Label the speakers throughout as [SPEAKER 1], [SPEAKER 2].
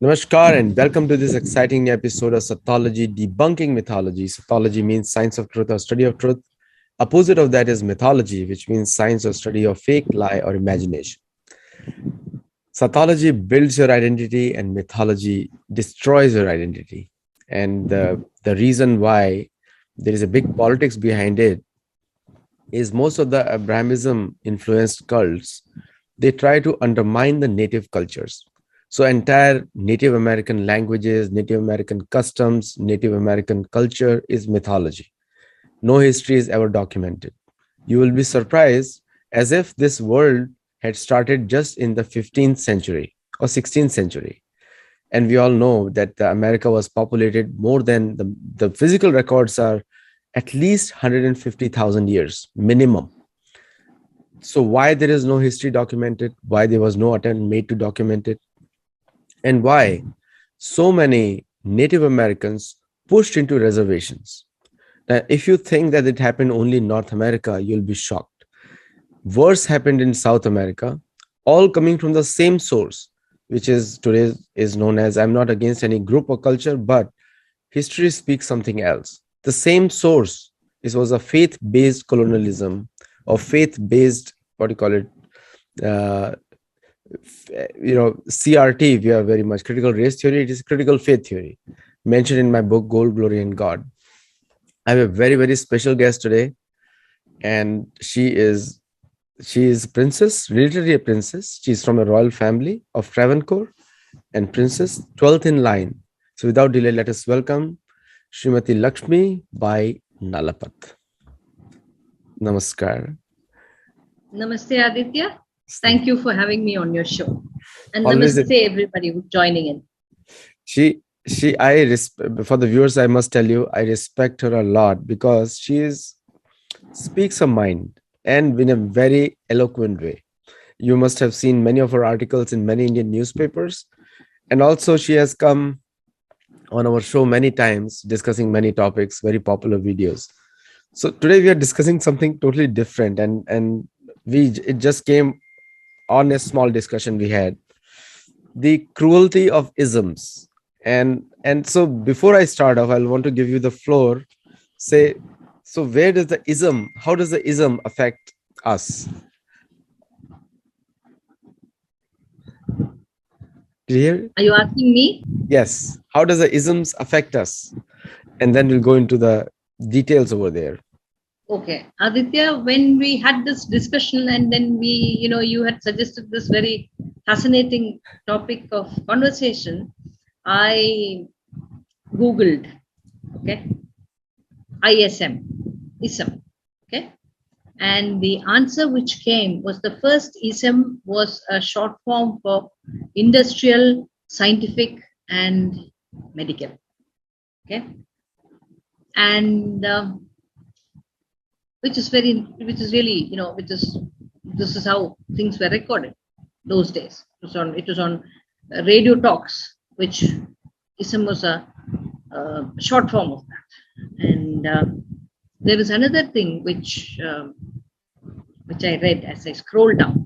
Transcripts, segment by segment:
[SPEAKER 1] Namaskar and welcome to this exciting episode of Sattology Debunking Mythology. Sattology means science of truth or study of truth. Opposite of that is mythology, which means science or study of fake, lie, or imagination. Sattology builds your identity and mythology destroys your identity. And the reason why there is a big politics behind it is most of the Abrahamism influenced cults, they try to undermine the native cultures. So entire Native American languages, Native American customs, Native American culture is mythology. No history is ever documented. You will be surprised as if this world had started just in the 15th century or 16th century. And we all know that America was populated more than the physical records are at least 150,000 years minimum. So why there is no history documented, why there was no attempt made to document it, and why so many Native Americans pushed into reservations. Now, if you think that it happened only in North America, you'll be shocked. Worse happened in South America, all coming from the same source, which is today is known as, I'm not against any group or culture, but history speaks something else. The same source, this was a faith-based colonialism or faith-based, what do you call it, CRT, we are very much critical race theory. It is critical faith theory mentioned in my book, Gold, Glory, and God. I have a very, very special guest today, and she is princess, literally a princess. She's from a royal family of Travancore and princess 12th in line. So without delay, let us welcome Smt Lakshmi Bayi Nalapat. Namaskar.
[SPEAKER 2] Namaste, Aditya. Thank you for having me on your show. And
[SPEAKER 1] Always
[SPEAKER 2] namaste, everybody who's joining in.
[SPEAKER 1] For the viewers, I must tell you, I respect her a lot because she speaks her mind and in a very eloquent way. You must have seen many of her articles in many Indian newspapers. And also she has come on our show many times discussing many topics, very popular videos. So today we are discussing something totally different, and it just came on a small discussion we had, the cruelty of isms. And so before I start off, I'll want to give you the floor. Say, so how does the ism affect us? Do you hear it?
[SPEAKER 2] Are you asking me?
[SPEAKER 1] Yes. How does the isms affect us? And then we'll go into the details over there.
[SPEAKER 2] Okay. Aditya, when we had this discussion and then you had suggested this very fascinating topic of conversation, I Googled, okay, ism, okay. And the answer which came was the first ism was a short form for industrial, scientific, and medical. Okay. And this is how things were recorded those days. It was on radio talks, which ism was a short form of that. And there is another thing which I read as I scroll down.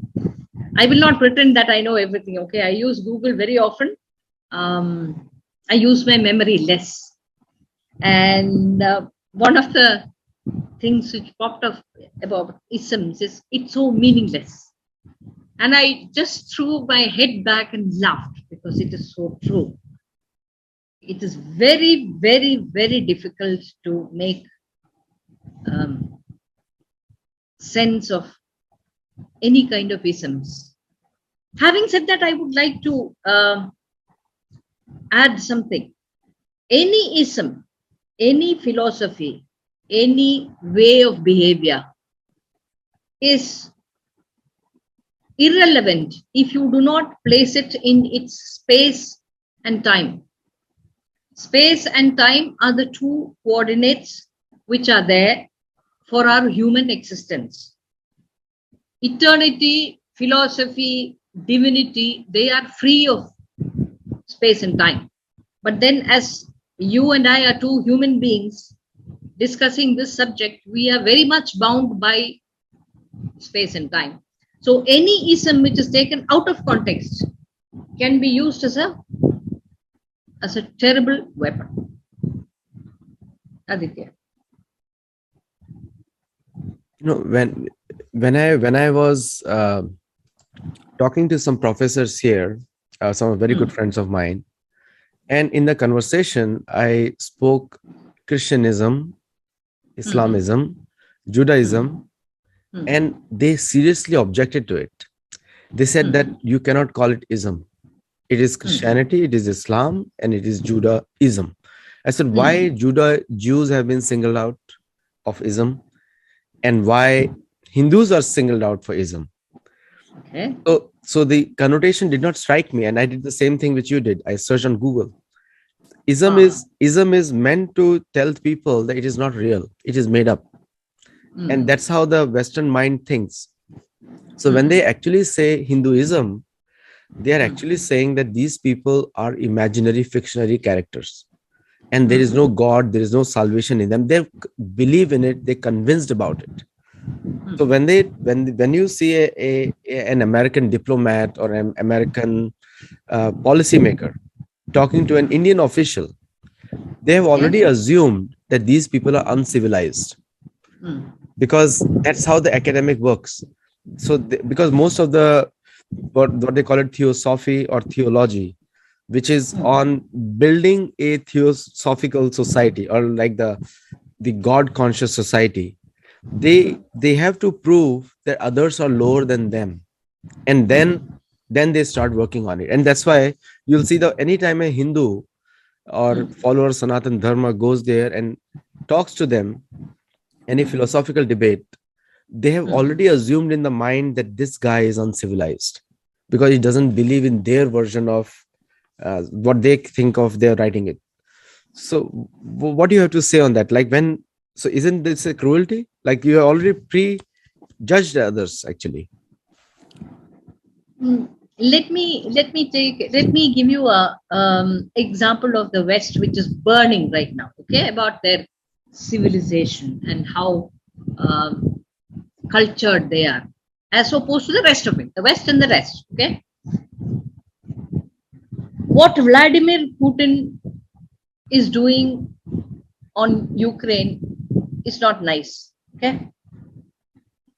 [SPEAKER 2] I will not pretend that I know everything. Okay, I use Google very often. I use my memory less. And one of the things which popped up about isms is it's so meaningless. And I just threw my head back and laughed because it is so true. It is very, very, very difficult to make sense of any kind of isms. Having said that, I would like to add something. Any ism, any philosophy, any way of behavior is irrelevant if you do not place it in its space and time. Space and time are the two coordinates which are there for our human existence. Eternity, philosophy, divinity, they are free of space and time. But then as you and I are two human beings discussing this subject, we are very much bound by space and time. So any ism which is taken out of context can be used as a as a terrible weapon. Aditya.
[SPEAKER 1] When I was talking to some professors here, some very good
[SPEAKER 2] Mm,
[SPEAKER 1] friends of mine, and in the conversation, I spoke Christianism,
[SPEAKER 2] mm,
[SPEAKER 1] Islamism,
[SPEAKER 2] mm,
[SPEAKER 1] Judaism,
[SPEAKER 2] mm,
[SPEAKER 1] and they seriously objected to it. They said that
[SPEAKER 2] mm,
[SPEAKER 1] you cannot call it ism. It is
[SPEAKER 2] mm,
[SPEAKER 1] Christianity, it is Islam, and it is Judaism. I said, why
[SPEAKER 2] mm.
[SPEAKER 1] Jews have been singled out of ism, and why Hindus are singled out for ism?
[SPEAKER 2] Okay.
[SPEAKER 1] So the connotation did not strike me, and I did the same thing which you did. I searched on Google.
[SPEAKER 2] Ah.
[SPEAKER 1] Ism is meant to tell people that it is not real, it is made up, and
[SPEAKER 2] Mm,
[SPEAKER 1] that's how the Western mind thinks. So when they
[SPEAKER 2] mm,
[SPEAKER 1] actually say Hinduism, they are
[SPEAKER 2] mm,
[SPEAKER 1] actually saying that these people are imaginary, fictionary characters, and there is no
[SPEAKER 2] mm,
[SPEAKER 1] God, there is no salvation in them. They believe in it, they're convinced about it. So
[SPEAKER 2] mm.
[SPEAKER 1] when you see an American diplomat or an American policymaker talking to an Indian official, they have
[SPEAKER 2] Okay.
[SPEAKER 1] already assumed that these people are uncivilized,
[SPEAKER 2] Mm,
[SPEAKER 1] because that's how the academic works. So because most of the what they call it theosophy or theology, which is
[SPEAKER 2] mm,
[SPEAKER 1] on building a theosophical society, or like the god conscious society, they have to prove that others are lower than them, and
[SPEAKER 2] mm,
[SPEAKER 1] then they start working on it. And that's why you'll see that anytime a Hindu or
[SPEAKER 2] mm,
[SPEAKER 1] follower Sanatan Dharma goes there and talks to them, any
[SPEAKER 2] mm,
[SPEAKER 1] philosophical debate, they have
[SPEAKER 2] mm.
[SPEAKER 1] already assumed in the mind that this guy is uncivilized, because he doesn't believe in their version of what they think of their writing it. So what do you have to say on that? Like, when, so isn't this a cruelty? Like, you have already prejudged others actually.
[SPEAKER 2] Mm. Let me give you a example of the West, which is burning right now. Okay, about their civilization and how um, cultured they are, as opposed to the rest of it, the West and the rest. Okay, what Vladimir Putin is doing on Ukraine is not nice. Okay,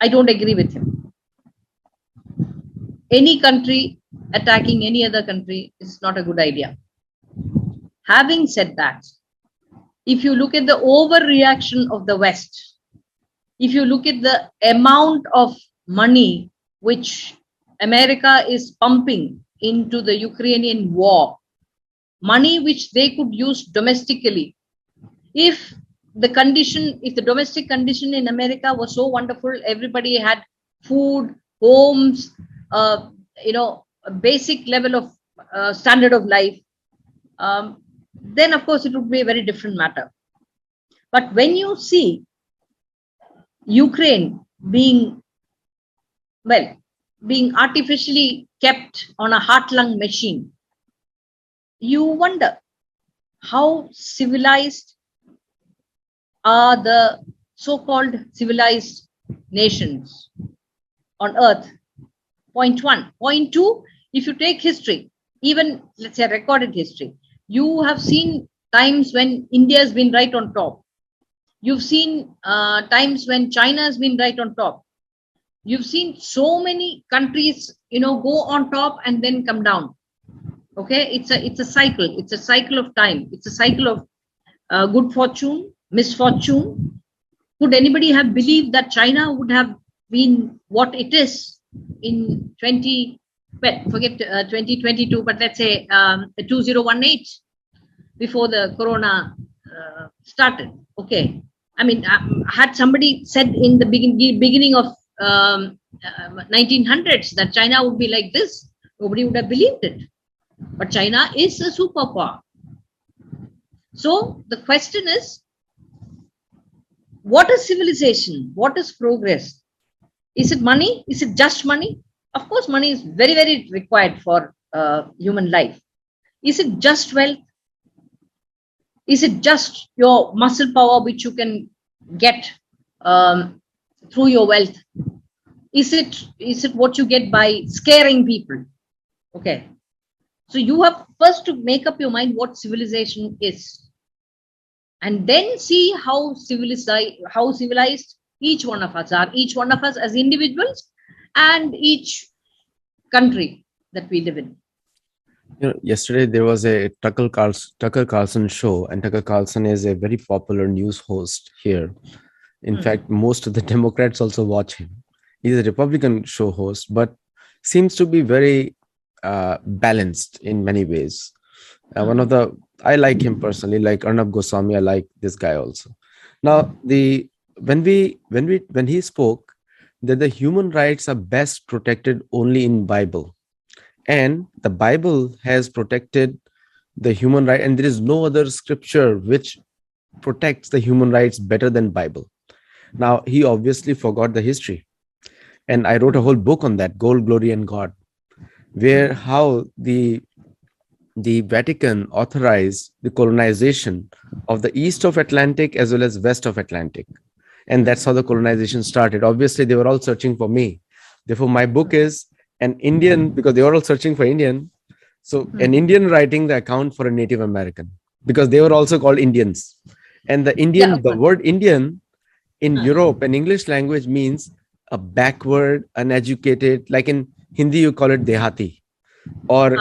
[SPEAKER 2] I don't agree with him. Any country attacking any other country is not a good idea. Having said that, if you look at the overreaction of the West, if you look at the amount of money which America is pumping into the Ukrainian war, money which they could use domestically, if if the domestic condition in America was so wonderful, everybody had food, homes, uh, a basic level of standard of life, then of course it would be a very different matter. But when you see Ukraine well, being artificially kept on a heart lung machine, you wonder how civilized are the so called civilized nations on earth. Point one. Point two, if you take history, even let's say recorded history, you have seen times when India has been right on top. You've seen times when China has been right on top. You've seen so many countries, go on top and then come down. Okay, it's a cycle. It's a cycle of time. It's a cycle of good fortune, misfortune. Could anybody have believed that China would have been what it is in 2022, but let's say 2018, before the corona started? Okay, I mean, had somebody said in the beginning of 1900s that China would be like this, nobody would have believed it. But China is a superpower. So the question is, what is civilization? What is progress? Is it money? Is it just money? Of course, money is very, very required for human life. Is it just wealth? Is it just your muscle power which you can get through your wealth? Is it what you get by scaring people? Okay. So you have first to make up your mind what civilization is, and then see how civilized each one of us are, each one of us as individuals, and each country that we live in.
[SPEAKER 1] Yesterday there was a Tucker Carlson show, and Tucker Carlson is a very popular news host here. In fact, most of the Democrats also watch him. He's a Republican show host, but seems to be very balanced in many ways. I like him personally, like Arnab Goswami. I like this guy also. Now, when he spoke that the human rights are best protected only in Bible, and the Bible has protected the human right, and there is no other scripture which protects the human rights better than Bible. Now, he obviously forgot the history, and I wrote a whole book on that, Gold, Glory, and God, where how the Vatican authorized the colonization of the east of Atlantic as well as west of Atlantic, and that's how the colonization started. Obviously, they were all searching for me. Therefore, my book is an Indian, because they were all searching for Indian. So an Indian writing the account for a Native American, because they were also called Indians. And
[SPEAKER 2] Yeah, of
[SPEAKER 1] the
[SPEAKER 2] course.
[SPEAKER 1] word Indian in Europe and English language means a backward, uneducated, like in Hindi, you call it Dehati, or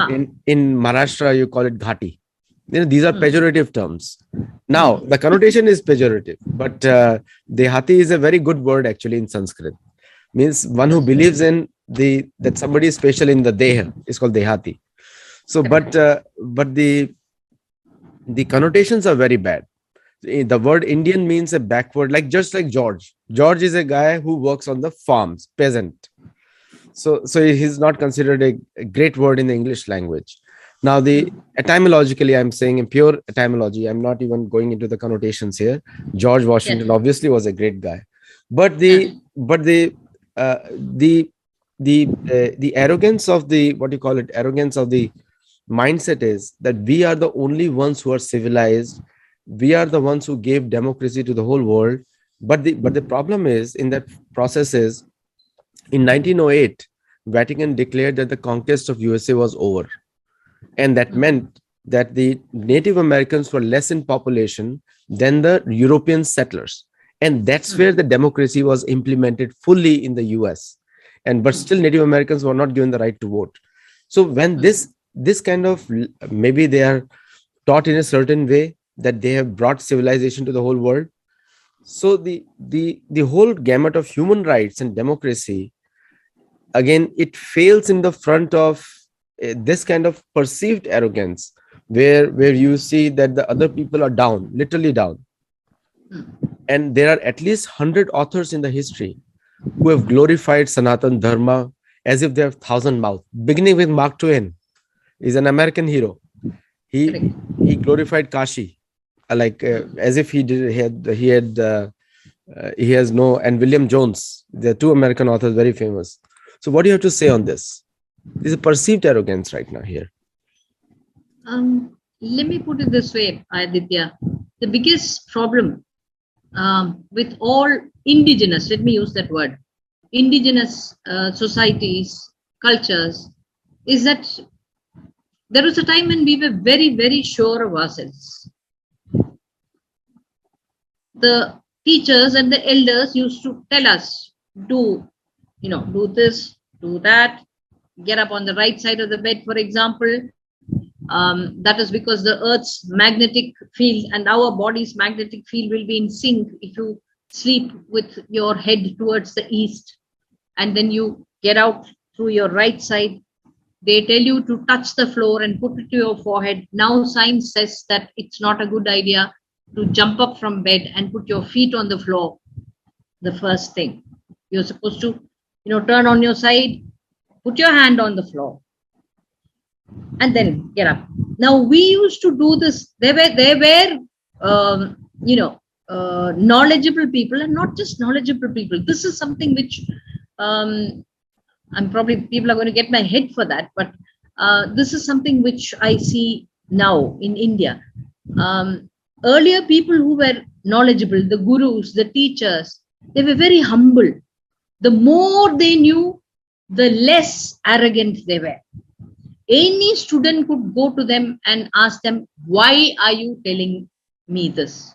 [SPEAKER 1] in Maharashtra, you call it Ghati. These are pejorative terms. Now, the connotation is pejorative, but Dehati is a very good word actually in Sanskrit. Means one who believes in that somebody is special in the Deha is called Dehati. So, but the connotations are very bad. The word Indian means a backward, like just like George. George is a guy who works on the farms, peasant. So he's not considered a great word in the English language. Now, the etymologically, I'm saying in pure etymology, I'm not even going into the connotations here. George Washington obviously was a great guy, but the arrogance of the, what you call it, arrogance of the mindset is that we are the only ones who are civilized. We are the ones who gave democracy to the whole world. But the problem is in that process is, in 1908, Vatican declared that the conquest of USA was over, and that meant that the Native Americans were less in population than the European settlers, and that's where the democracy was implemented fully in the US. And but still, Native Americans were not given the right to vote. So when this kind of, maybe they are taught in a certain way that they have brought civilization to the whole world. So the whole gamut of human rights and democracy, again, it fails in the front of this kind of perceived arrogance, where you see that the other people are down, literally down. And there are at least 100 authors in the history who have glorified Sanatan Dharma as if they have 1,000 mouths, beginning with Mark Twain. He's an American hero. He glorified Kashi, as if he has no. And William Jones, the two American authors, very famous. So what do you have to say on this? There's a perceived arrogance right now here.
[SPEAKER 2] Let me put it this way, Aditya. The biggest problem with all indigenous, let me use that word, indigenous societies, cultures, is that there was a time when we were very, very sure of ourselves. The teachers and the elders used to tell us, do this, do that, get up on the right side of the bed, for example. That is because the Earth's magnetic field and our body's magnetic field will be in sync if you sleep with your head towards the east, and then you get out through your right side. They tell you to touch the floor and put it to your forehead. Now science says that it's not a good idea to jump up from bed and put your feet on the floor. The first thing, you're supposed to, turn on your side, put your hand on the floor, and then get up. Now we used to do this. There were knowledgeable people, and not just knowledgeable people. This is something which I'm probably, people are going to get my head for that, but this is something which I see now in India. Earlier, people who were knowledgeable, the gurus, the teachers, they were very humble. The more they knew, the less arrogant they were. Any student could go to them and ask them, why are you telling me this?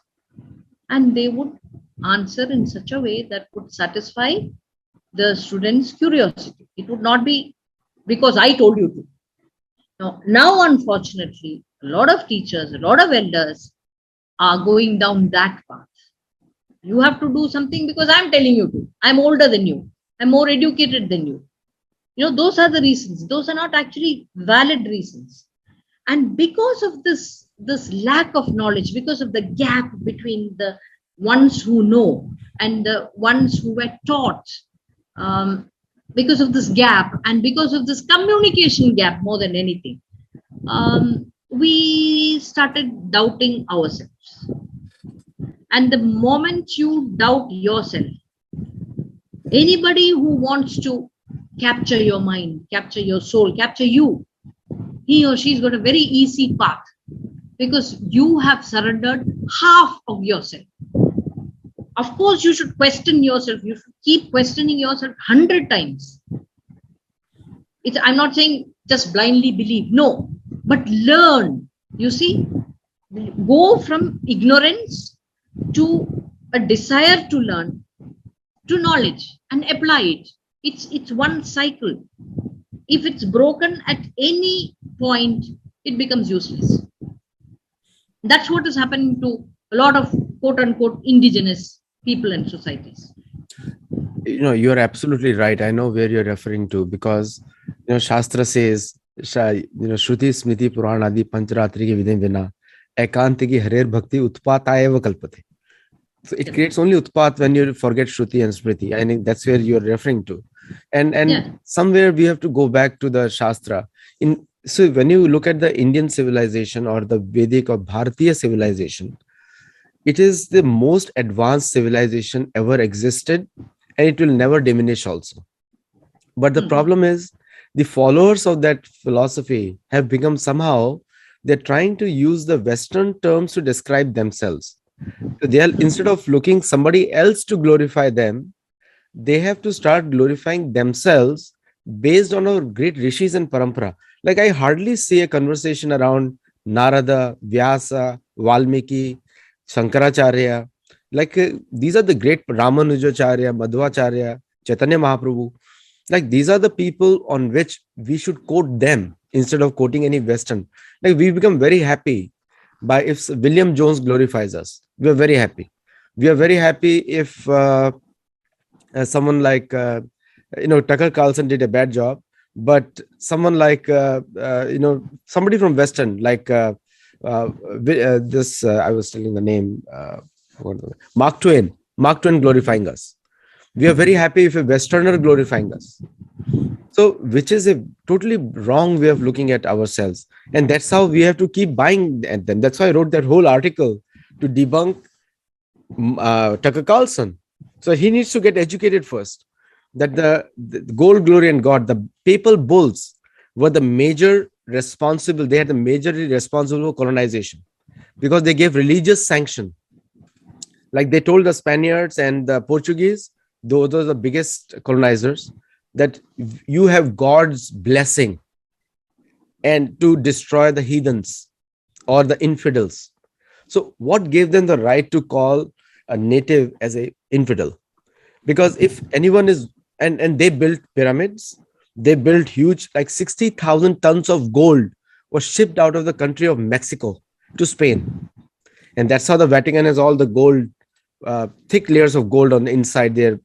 [SPEAKER 2] And they would answer in such a way that would satisfy the student's curiosity. It would not be because I told you to. Now, unfortunately, a lot of teachers, a lot of elders are going down that path. You have to do something because I'm telling you to. I'm older than you. I'm more educated than you. Those are the reasons. Those are not actually valid reasons. And because of this lack of knowledge, because of the gap between the ones who know and the ones who were taught, um, because of this gap and because of this communication gap more than anything, we started doubting ourselves. And the moment you doubt yourself, anybody who wants to capture your mind, capture your soul, capture you, he or she's got a very easy path because you have surrendered half of yourself. Of course, you should question yourself. You should keep questioning yourself 100 times. I'm not saying just blindly believe, no, but learn. You see, go from ignorance to a desire to learn, to knowledge and apply it. It's one cycle. If it's broken at any point, it becomes useless. That's what is happening to a lot of quote unquote indigenous people and societies.
[SPEAKER 1] You're absolutely right. I know where you're referring to, because Shastra says, Shruti Smriti Puran Adi Pancharatri ki vidhin vina ekanti ki harer bhakti utpataya kalpate. So it creates only utpat when you forget Shruti and Smriti. I think that's where you're referring to. And somewhere we have to go back to the Shastra. So when you look at the Indian civilization or the Vedic or Bharatiya civilization, it is the most advanced civilization ever existed, and it will never diminish also. But the problem is, the followers of that philosophy have become somehow, they're trying to use the Western terms to describe themselves. So they are, instead of looking somebody else to glorify them, they have to start glorifying themselves based on our great rishis and parampara. Like, I hardly see a conversation around Narada, Vyasa, Valmiki, Shankaracharya. Like, these are the great Ramanujacharya, Madhvacharya, Chaitanya Mahaprabhu. Like, these are the people on which we should quote them instead of quoting any Western. Like, we become very happy by if William Jones glorifies us. We are very happy. We are very happy if someone like Tucker Carlson did a bad job, but someone like somebody from Western, like this I was telling the name, Mark Twain glorifying us. We are very happy if a Westerner glorifying us. So, which is a totally wrong way of looking at ourselves, and that's how we have to keep buying at them. That's why I wrote that whole article to debunk Tucker Carlson. So he needs to get educated first. That the gold, glory, and God, the papal bulls were the major responsible. They had the majorly responsible for colonization because they gave religious sanction. Like they told the Spaniards and the Portuguese, those are the biggest colonizers, that you have God's blessing and to destroy the heathens or the infidels. So what gave them the right to call a native as a infidel? Because if anyone is, and they built pyramids, they built huge, like 60,000 tons of gold was shipped out of the country of Mexico to Spain. And that's how the Vatican has all the gold, thick layers of gold on the inside their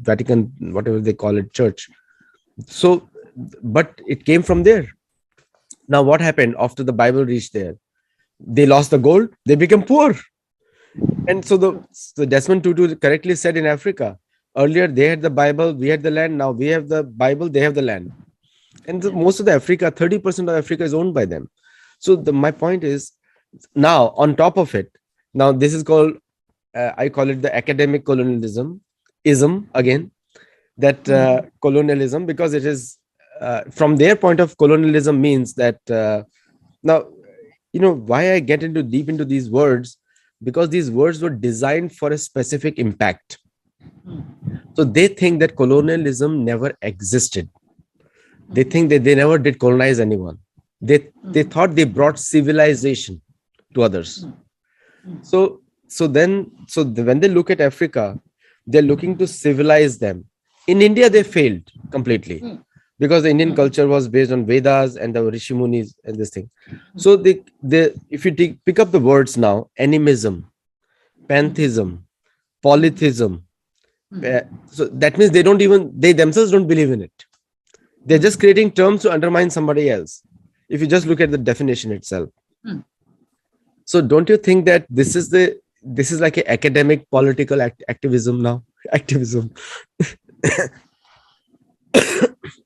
[SPEAKER 1] Vatican, whatever they call it, church. So, but it came from there. Now, what happened after the Bible reached there? They lost the gold, they became poor. And so the Desmond Tutu correctly said in Africa, earlier they had the Bible, we had the land. Now we have the Bible, they have the land. And most of the Africa, 30% of Africa is owned by them. So my point is, now on top of it, now this is called, I call it the academic colonialism, ism again, that colonialism, because it is from their point of colonialism means that now, why I get deep into these words, because these words were designed for a specific impact. So they think that colonialism never existed. They think that they never did colonize anyone. They thought they brought civilization to others. So when they look at Africa, they're looking to civilize them. In India, they failed completely because the Indian culture was based on Vedas and the Rishi Munis and this thing. So they if you pick up the words now, animism, pantheism, polytheism. So that means they themselves don't believe in it. They're just creating terms to undermine somebody else. If you just look at the definition itself. So don't you think that this is like an academic political activism now? Activism.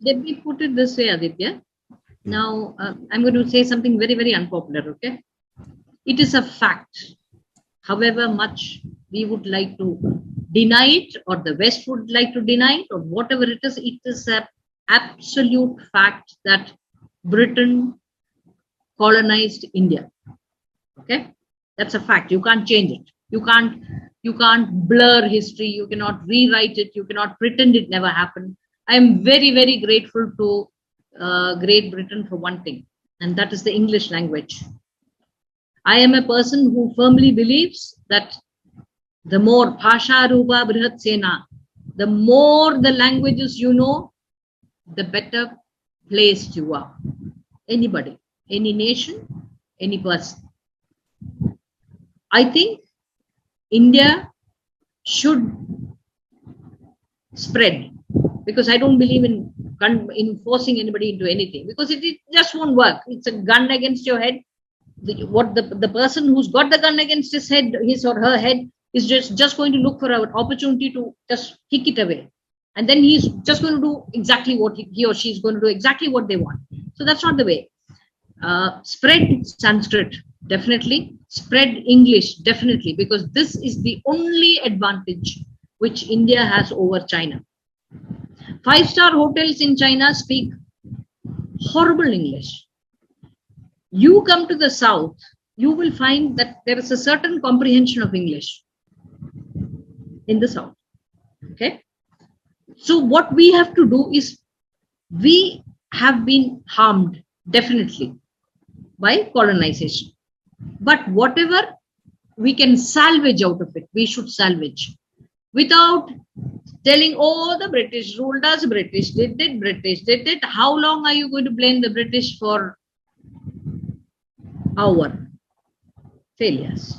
[SPEAKER 2] Let me put it this way, Aditya. Now, I'm going to say something very, very unpopular, okay? It is a fact. However much we would like to deny it, or the West would like to deny it, or whatever it is an absolute fact that Britain colonized India. Okay? That's a fact. You can't change it. You can't blur history. You cannot rewrite it. You cannot pretend it never happened. I am very, very grateful to Great Britain for one thing, and that is the English language. I am a person who firmly believes that the more Parashar Brihat Sena, the more the languages you know, the better placed you are. Anybody, any nation, any person. I think India should spread, because I don't believe in forcing anybody into anything, because it just won't work. It's a gun against your head. The person who's got the gun against his or her head, is just going to look for an opportunity to just kick it away, and then he's just going to do exactly what he or she is going to do exactly what they want. So that's not the way. Spread Sanskrit, definitely. Spread English, definitely, because this is the only advantage which India has over China. 5-star hotels in China speak horrible English. You come to the south, you will find that there is a certain comprehension of English in the south. Okay. So what we have to do is, we have been harmed definitely by colonization, but whatever we can salvage out of it, we should salvage, without telling, oh, the British ruled us, British did it, British did it. How long are you going to blame the British for our failures?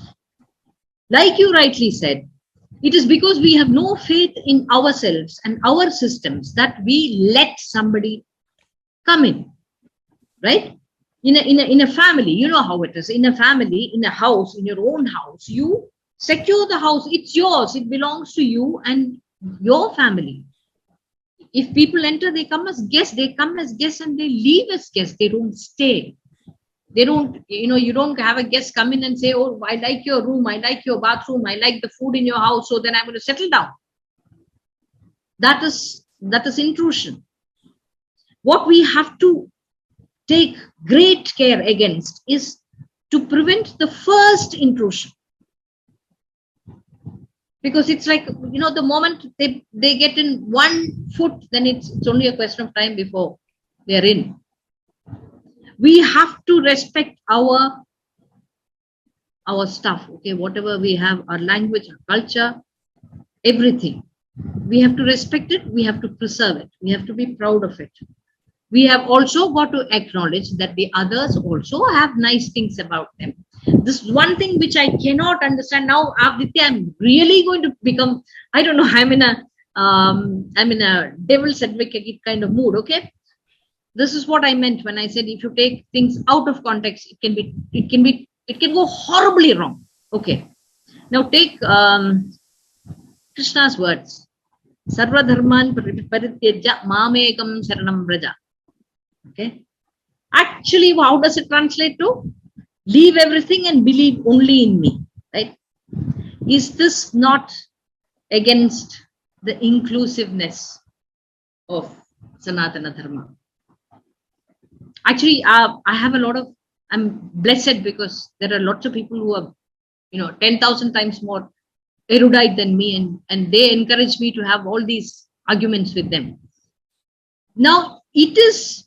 [SPEAKER 2] Like you rightly said, it is because we have no faith in ourselves and our systems that we let somebody come in, right? In a family, you know how it is. In a family, in a house, in your own house, you secure the house. It's yours. It belongs to you and your family. If people enter, they come as guests. They come as guests and they leave as guests. They don't stay. They don't, you don't have a guest come in and say, oh, I like your room, I like your bathroom, I like the food in your house, so then I'm going to settle down. That is intrusion. What we have to take great care against is to prevent the first intrusion. Because it's like, the moment they get in one foot, then it's only a question of time before they're in. We have to respect our stuff, okay, whatever we have, our language, our culture, everything. We have to respect it. We have to preserve it. We have to be proud of it. We have also got to acknowledge that the others also have nice things about them. This is one thing which I cannot understand now. Aditya, I'm really going to become, I don't know, I'm in a devil's advocate kind of mood, okay? This is what I meant when I said, if you take things out of context, it can go horribly wrong. Okay. Now take Krishna's words. Sarva dharman parityajya mamekam sharanam braja. Okay. Actually, how does it translate to? Leave everything and believe only in me. Right? Is this not against the inclusiveness of Sanatana Dharma? Actually, I'm blessed because there are lots of people who are, 10,000 times more erudite than me, and they encourage me to have all these arguments with them. Now, it is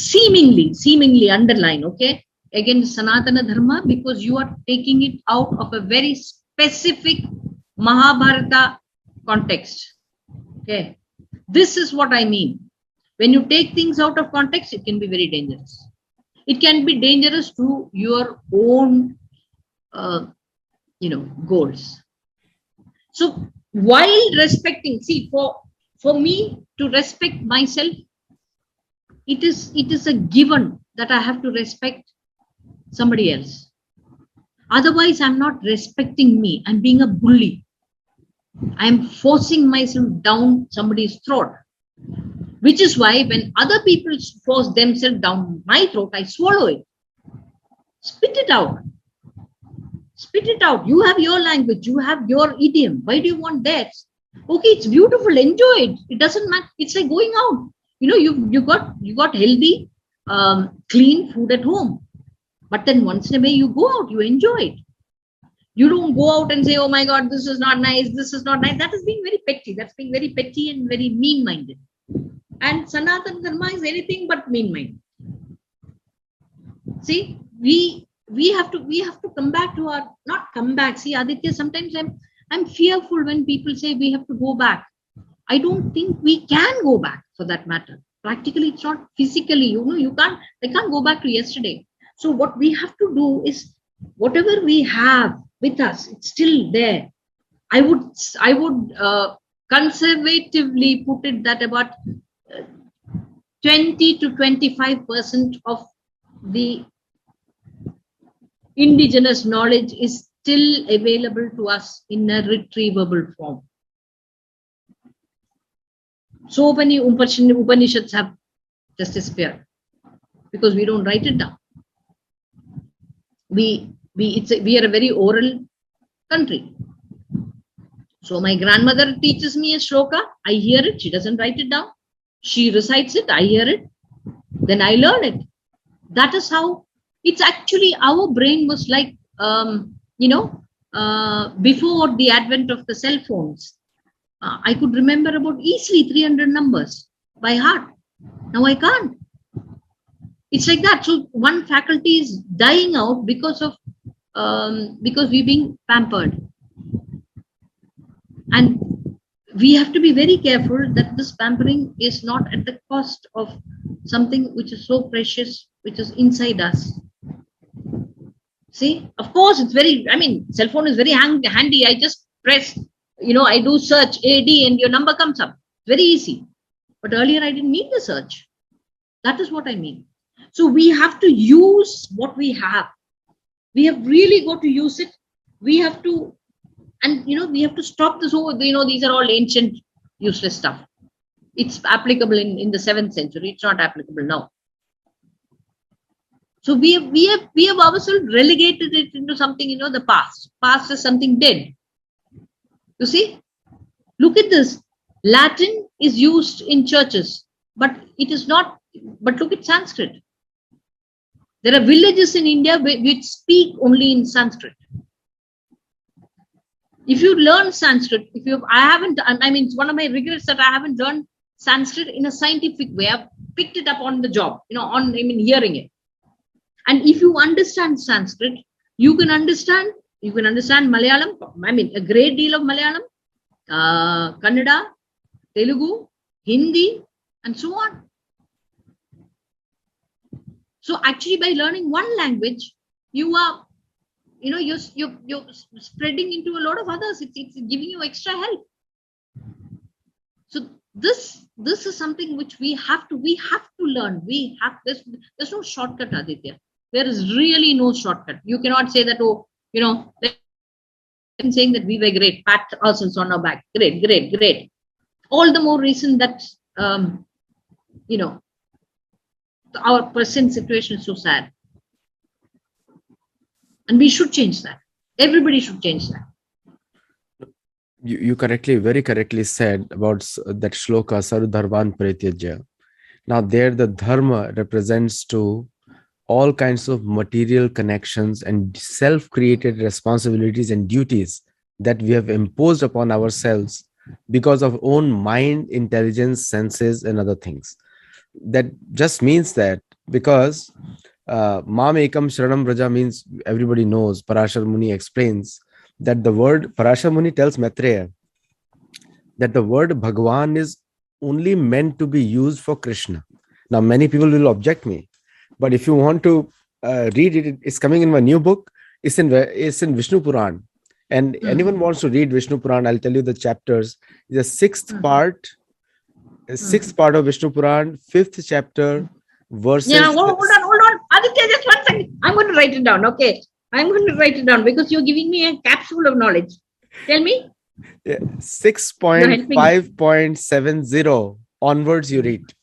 [SPEAKER 2] seemingly underlined, okay, against Sanatana Dharma, because you are taking it out of a very specific Mahabharata context. Okay, this is what I mean. When you take things out of context, it can be very dangerous. It can be dangerous to your own, goals. So while respecting, see, for me to respect myself, it is a given that I have to respect somebody else. Otherwise, I'm not respecting me. I'm being a bully. I'm forcing myself down somebody's throat. Which is why when other people force themselves down my throat, I swallow it. Spit it out. Spit it out. You have your language. You have your idiom. Why do you want theirs? Okay, it's beautiful. Enjoy it. It doesn't matter. It's like going out. You got healthy, clean food at home. But then once in a way you go out, you enjoy it. You don't go out and say, oh my God, this is not nice, this is not nice. That is being very petty. That's being very petty and very mean-minded. And Sanatana Dharma is anything but mean-minded. See, we have to come back to our, not come back. See, Aditya, sometimes I'm fearful when people say we have to go back. I don't think we can go back, for that matter. Practically, it's not physically, I can't go back to yesterday. So what we have to do is, whatever we have with us, it's still there. I would conservatively put it that about 20 to 25% of the indigenous knowledge is still available to us in a retrievable form. So many Upanishads have just disappeared because we don't write it down. We are a very oral country. So my grandmother teaches me a shloka. I hear it. She doesn't write it down. She recites it. I hear it. Then I learn it. That is how it's actually, our brain was like, before the advent of the cell phones. I could remember about easily 300 numbers by heart. Now I can't. It's like that. So one faculty is dying out because we're being pampered. And we have to be very careful that this pampering is not at the cost of something which is so precious, which is inside us. See, of course, cell phone is very handy. I just press, I do search AD and your number comes up. Very easy. But earlier I didn't need the search. That is what I mean. So we have to use what we have. We have really got to use it. We have to, and we have to stop this whole, these are all ancient, useless stuff. It's applicable in the 7th century. It's not applicable now. So we have ourselves relegated it into something, the past. Past is something dead. You see, look at this. Latin is used in churches, but it is not. But look at Sanskrit. There are villages in India which speak only in Sanskrit. If you learn Sanskrit, it's one of my regrets that I haven't learned Sanskrit in a scientific way. I've picked it up on the job, hearing it. And if you understand Sanskrit, you can understand Malayalam, a great deal of Malayalam, Kannada, Telugu, Hindi, and so on. So actually, by learning one language, you are, you're spreading into a lot of others. It's giving you extra help. So this is something which we have to learn. There's no shortcut, Aditya. There is really no shortcut. You cannot say that, I'm saying that we were great, pat ourselves on our back. Great. All the more reason that, our present situation is so sad. And we should change that. Everybody should change that.
[SPEAKER 1] You very correctly said about that shloka, Sarudharvan Parityajya. Now there the dharma represents to all kinds of material connections and self-created responsibilities and duties that we have imposed upon ourselves because of own mind, intelligence, senses, and other things. That just means that because Mam Ekam Sharanam Vraja means everybody knows. Parashar Muni explains that the word Parashar Muni tells Maitreya that the word Bhagwan is only meant to be used for Krishna. Now, many people will object me, but if you want to read it, it's coming in my new book. It's in Vishnu Puran, and
[SPEAKER 2] Mm,
[SPEAKER 1] anyone wants to read Vishnu Puran, I'll tell you the chapters. The
[SPEAKER 2] mm,
[SPEAKER 1] sixth
[SPEAKER 2] mm,
[SPEAKER 1] part of Vishnu Puran, fifth chapter,
[SPEAKER 2] mm. Yeah,
[SPEAKER 1] verses.
[SPEAKER 2] hold on. Aditya, just one second. I'm going to write it down. Okay. I'm going to write it down because you're giving me a capsule of knowledge. Tell me. You're helping me.
[SPEAKER 1] 6.5.70 onwards you read.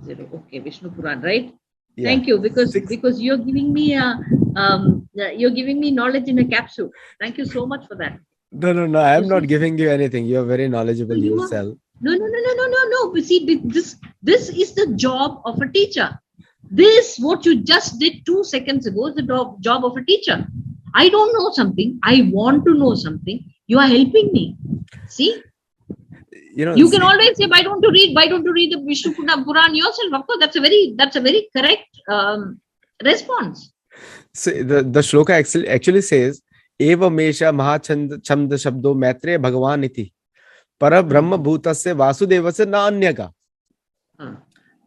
[SPEAKER 2] Zero. Okay, Vishnu Puran, right?
[SPEAKER 1] Yeah.
[SPEAKER 2] Thank you
[SPEAKER 1] Six.
[SPEAKER 2] because you're giving me knowledge in a capsule. Thank you so much for that.
[SPEAKER 1] No, no, no.
[SPEAKER 2] You
[SPEAKER 1] I'm not
[SPEAKER 2] see,
[SPEAKER 1] giving you anything. You're very
[SPEAKER 2] no,
[SPEAKER 1] knowledgeable
[SPEAKER 2] you are
[SPEAKER 1] yourself.
[SPEAKER 2] no. But see, this is the job of a teacher. This what you just did 2 seconds ago is the job of a teacher. I don't know something. I want to know something. You are helping me. See, you can
[SPEAKER 1] See,
[SPEAKER 2] always say, why don't you read the Vishnu Puran yourself? Of course, that's a very correct response.
[SPEAKER 1] the shloka actually says, Eva Mesha Mahachand Chamda Shabdo Maitre Bhagavan iti. Para Brahma
[SPEAKER 2] Hmm.
[SPEAKER 1] Bhutasya Vasudevasya na anyaka.
[SPEAKER 2] Hmm.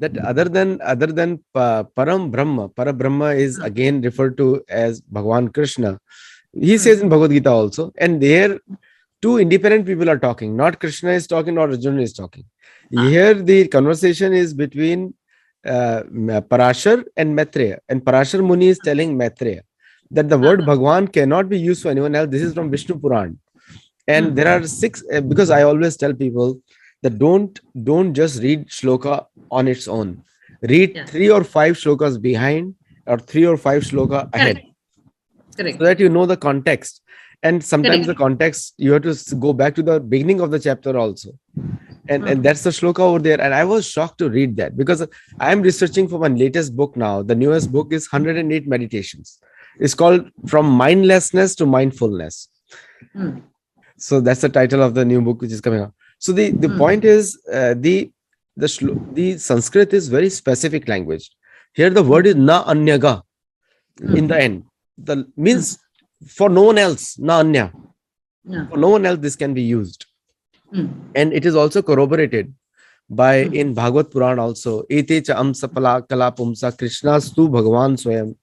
[SPEAKER 1] That other than Param Brahma, Para Brahma is
[SPEAKER 2] Hmm.
[SPEAKER 1] again referred to as Bhagavan Krishna. He says in
[SPEAKER 2] Hmm.
[SPEAKER 1] Bhagavad Gita also, and there two independent people are talking. Not Krishna is talking, not Arjuna is talking.
[SPEAKER 2] Ah.
[SPEAKER 1] Here the conversation is between Parashar and Maitreya. And Parashar Muni is telling Maitreya that the word
[SPEAKER 2] Ah.
[SPEAKER 1] Bhagwan cannot be used for anyone else. This is from Vishnu Puran. And there
[SPEAKER 2] Hmm.
[SPEAKER 1] are six, because I always tell people that don't just read shloka on its own. Read
[SPEAKER 2] Yeah.
[SPEAKER 1] three or five shlokas behind or three or five shloka ahead
[SPEAKER 2] Correct.
[SPEAKER 1] so
[SPEAKER 2] Correct.
[SPEAKER 1] that you know the context. And sometimes the
[SPEAKER 2] Correct.
[SPEAKER 1] context you have to go back to the beginning of the chapter also. And
[SPEAKER 2] Hmm.
[SPEAKER 1] that's the shloka over there. And I was shocked to read that because I am researching for my latest book now. The newest book is 108 Meditations. It's called From Mindlessness to Mindfulness.
[SPEAKER 2] Hmm.
[SPEAKER 1] So that's the title of the new book which is coming out. So the
[SPEAKER 2] Hmm.
[SPEAKER 1] point is the Sanskrit is very specific language. Here the word is
[SPEAKER 2] Hmm.
[SPEAKER 1] na anyaga in the
[SPEAKER 2] Hmm.
[SPEAKER 1] end. The
[SPEAKER 2] Hmm.
[SPEAKER 1] means for no one else, na anya.
[SPEAKER 2] Yeah.
[SPEAKER 1] For no one else, this can be used.
[SPEAKER 2] Hmm.
[SPEAKER 1] And it is also corroborated by
[SPEAKER 2] Hmm.
[SPEAKER 1] in Bhagavad Puran also. Ete cha amsapala kalapumsa Krishna stu Bhagavan swayam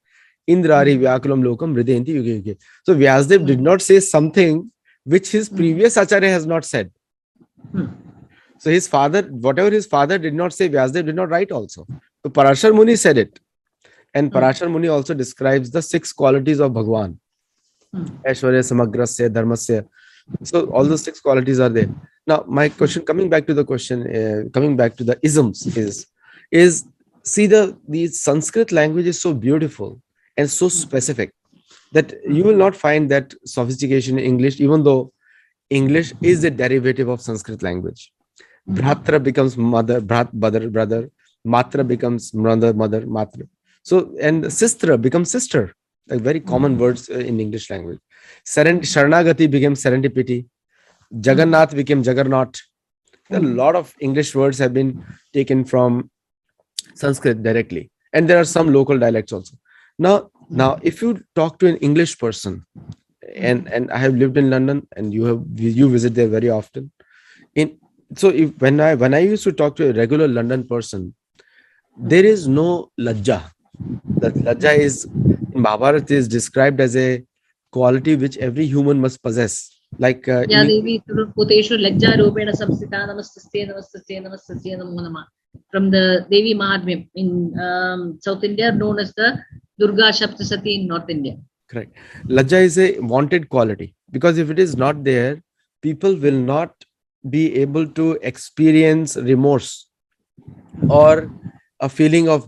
[SPEAKER 1] indrari
[SPEAKER 2] Hmm.
[SPEAKER 1] vyakulam lokam hridayenti yuge yuge. So Vyasdev did
[SPEAKER 2] Hmm.
[SPEAKER 1] not say something which his
[SPEAKER 2] Hmm.
[SPEAKER 1] previous acharya has not said.
[SPEAKER 2] Hmm.
[SPEAKER 1] So his father, whatever his father did not say, Vyasdev did not write also. So Parashar Muni said it. And
[SPEAKER 2] Hmm.
[SPEAKER 1] Parashar Muni also describes the six qualities of Bhagwan.
[SPEAKER 2] Hmm.
[SPEAKER 1] Aishwarya, Samagrasya, Dharmasya. So all those six qualities are there. Now, my question, coming back to the isms, is see the Sanskrit language is so beautiful and so specific that you will not find that sophistication in English, even though English is a derivative of Sanskrit language. Bhratra becomes mother, brother. Matra becomes mother, matra. So, and sistra becomes sister, like very common words in English language. Sharanagati became serendipity.
[SPEAKER 2] Hmm.
[SPEAKER 1] Jagannath became juggernaut. A
[SPEAKER 2] Hmm.
[SPEAKER 1] lot of English words have been taken from Sanskrit directly, and there are some local dialects also. Now, if you talk to an English person, and I have lived in London, and you visit there very often. In so if when I used to talk to a regular London person, there is no lajja. That lajja is in Mahabharata is described as a quality which every human must possess. Like
[SPEAKER 2] या देवी भूतेषु लज्जारूपेण संस्थिता नमस्तस्यै नमो नमः. From the Devi Mahatmya in South India, known as the Durga Shaptasati in North India.
[SPEAKER 1] correct. Lajja is a wanted quality because if it is not there, people will not be able to experience remorse or a feeling of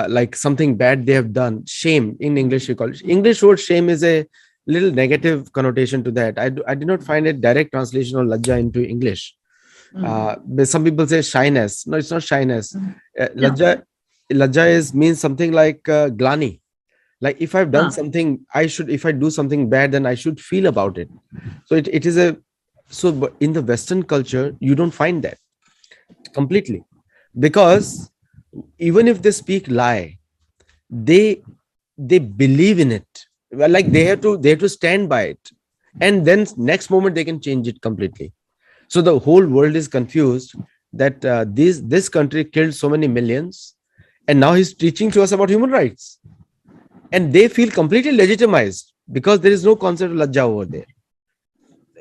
[SPEAKER 1] like something bad they have done. Shame in English, we call it. English word shame is a little negative connotation to that. I did not find a direct translation of lajja into English. But some people say shyness. No, it's not shyness.
[SPEAKER 2] Yeah.
[SPEAKER 1] Lajja is means something like glani. Like if
[SPEAKER 2] Ah.
[SPEAKER 1] if I do something bad, then I should feel about it. So it is a So but in the Western culture, you don't find that completely, because even if they speak lie, they they believe in it. Well, like they have to stand by it, and then next moment they can change it completely. So the whole world is confused that this country killed so many millions, and now he's teaching to us about human rights, and they feel completely legitimized because there is no concept of lajja over there.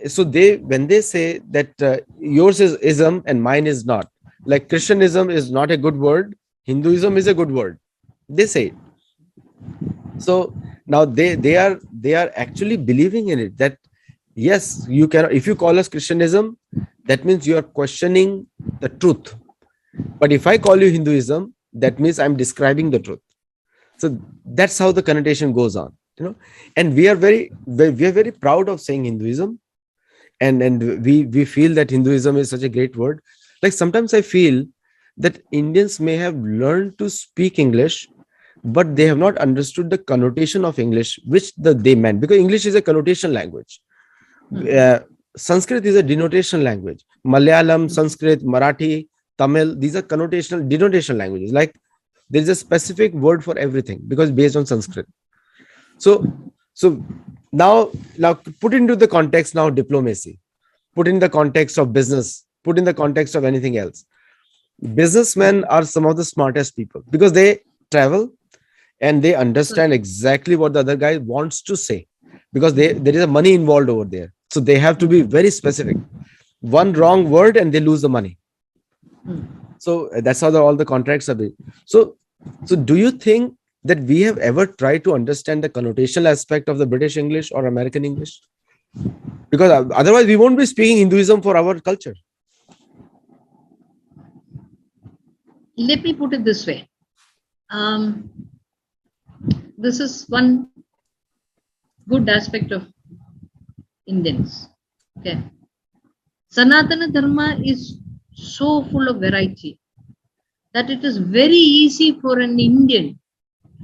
[SPEAKER 1] So they, when they say that yours is ism and mine is not, like Christianism is not a good word, Hinduism is a good word, they say it. So now they are actually believing in it, that yes, you can, if you call us Christianism, that means you are questioning the truth. But if I call you Hinduism, that means I'm describing the truth. So that's how the connotation goes on, and we are very proud of saying Hinduism, and we feel that Hinduism is such a great word. Like sometimes I feel that Indians may have learned to speak English, but they have not understood the connotation of English, which they meant, because English is a connotation language.
[SPEAKER 2] Hmm.
[SPEAKER 1] uh, Sanskrit is a denotation language. Malayalam, Sanskrit, Marathi, Tamil, these are connotational denotation languages. Like there is a specific word for everything because based on Sanskrit. So so now put into the context now diplomacy, put in the context of business, put in the context of anything else. Businessmen are some of the smartest people because they travel and they understand exactly what the other guy wants to say, because there is a money involved over there, so they have to be very specific. One wrong word and they lose the money. So that's how all the contracts are built. So do you think that we have ever tried to understand the connotational aspect of the British English or American English? Because otherwise we won't be speaking Hinduism for our culture.
[SPEAKER 2] Let me put it this way. Um, this is one good aspect of Indians. Okay. Sanatana Dharma is so full of variety that it is very easy for an Indian,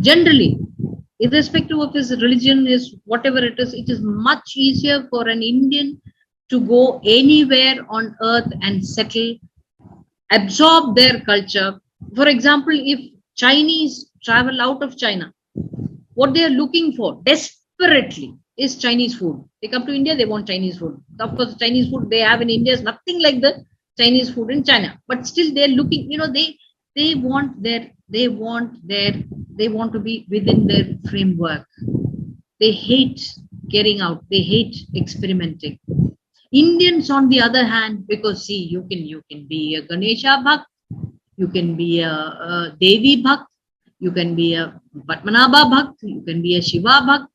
[SPEAKER 2] generally, irrespective of his religion, is whatever it is much easier for an Indian to go anywhere on earth and settle, absorb their culture. For example, if Chinese travel out of China, what they are looking for desperately is Chinese food. They come to India, they want Chinese food. Of course, the Chinese food they have in India is nothing like the Chinese food in China. But still, they're looking. They want they want to be within their framework. They hate getting out. They hate experimenting. Indians, on the other hand, because see, you can be a Ganesha Bhakt, you can be a Devi Bhakt, you can be a Padmanabha Bhakt, you can be a Shiva Bhakt,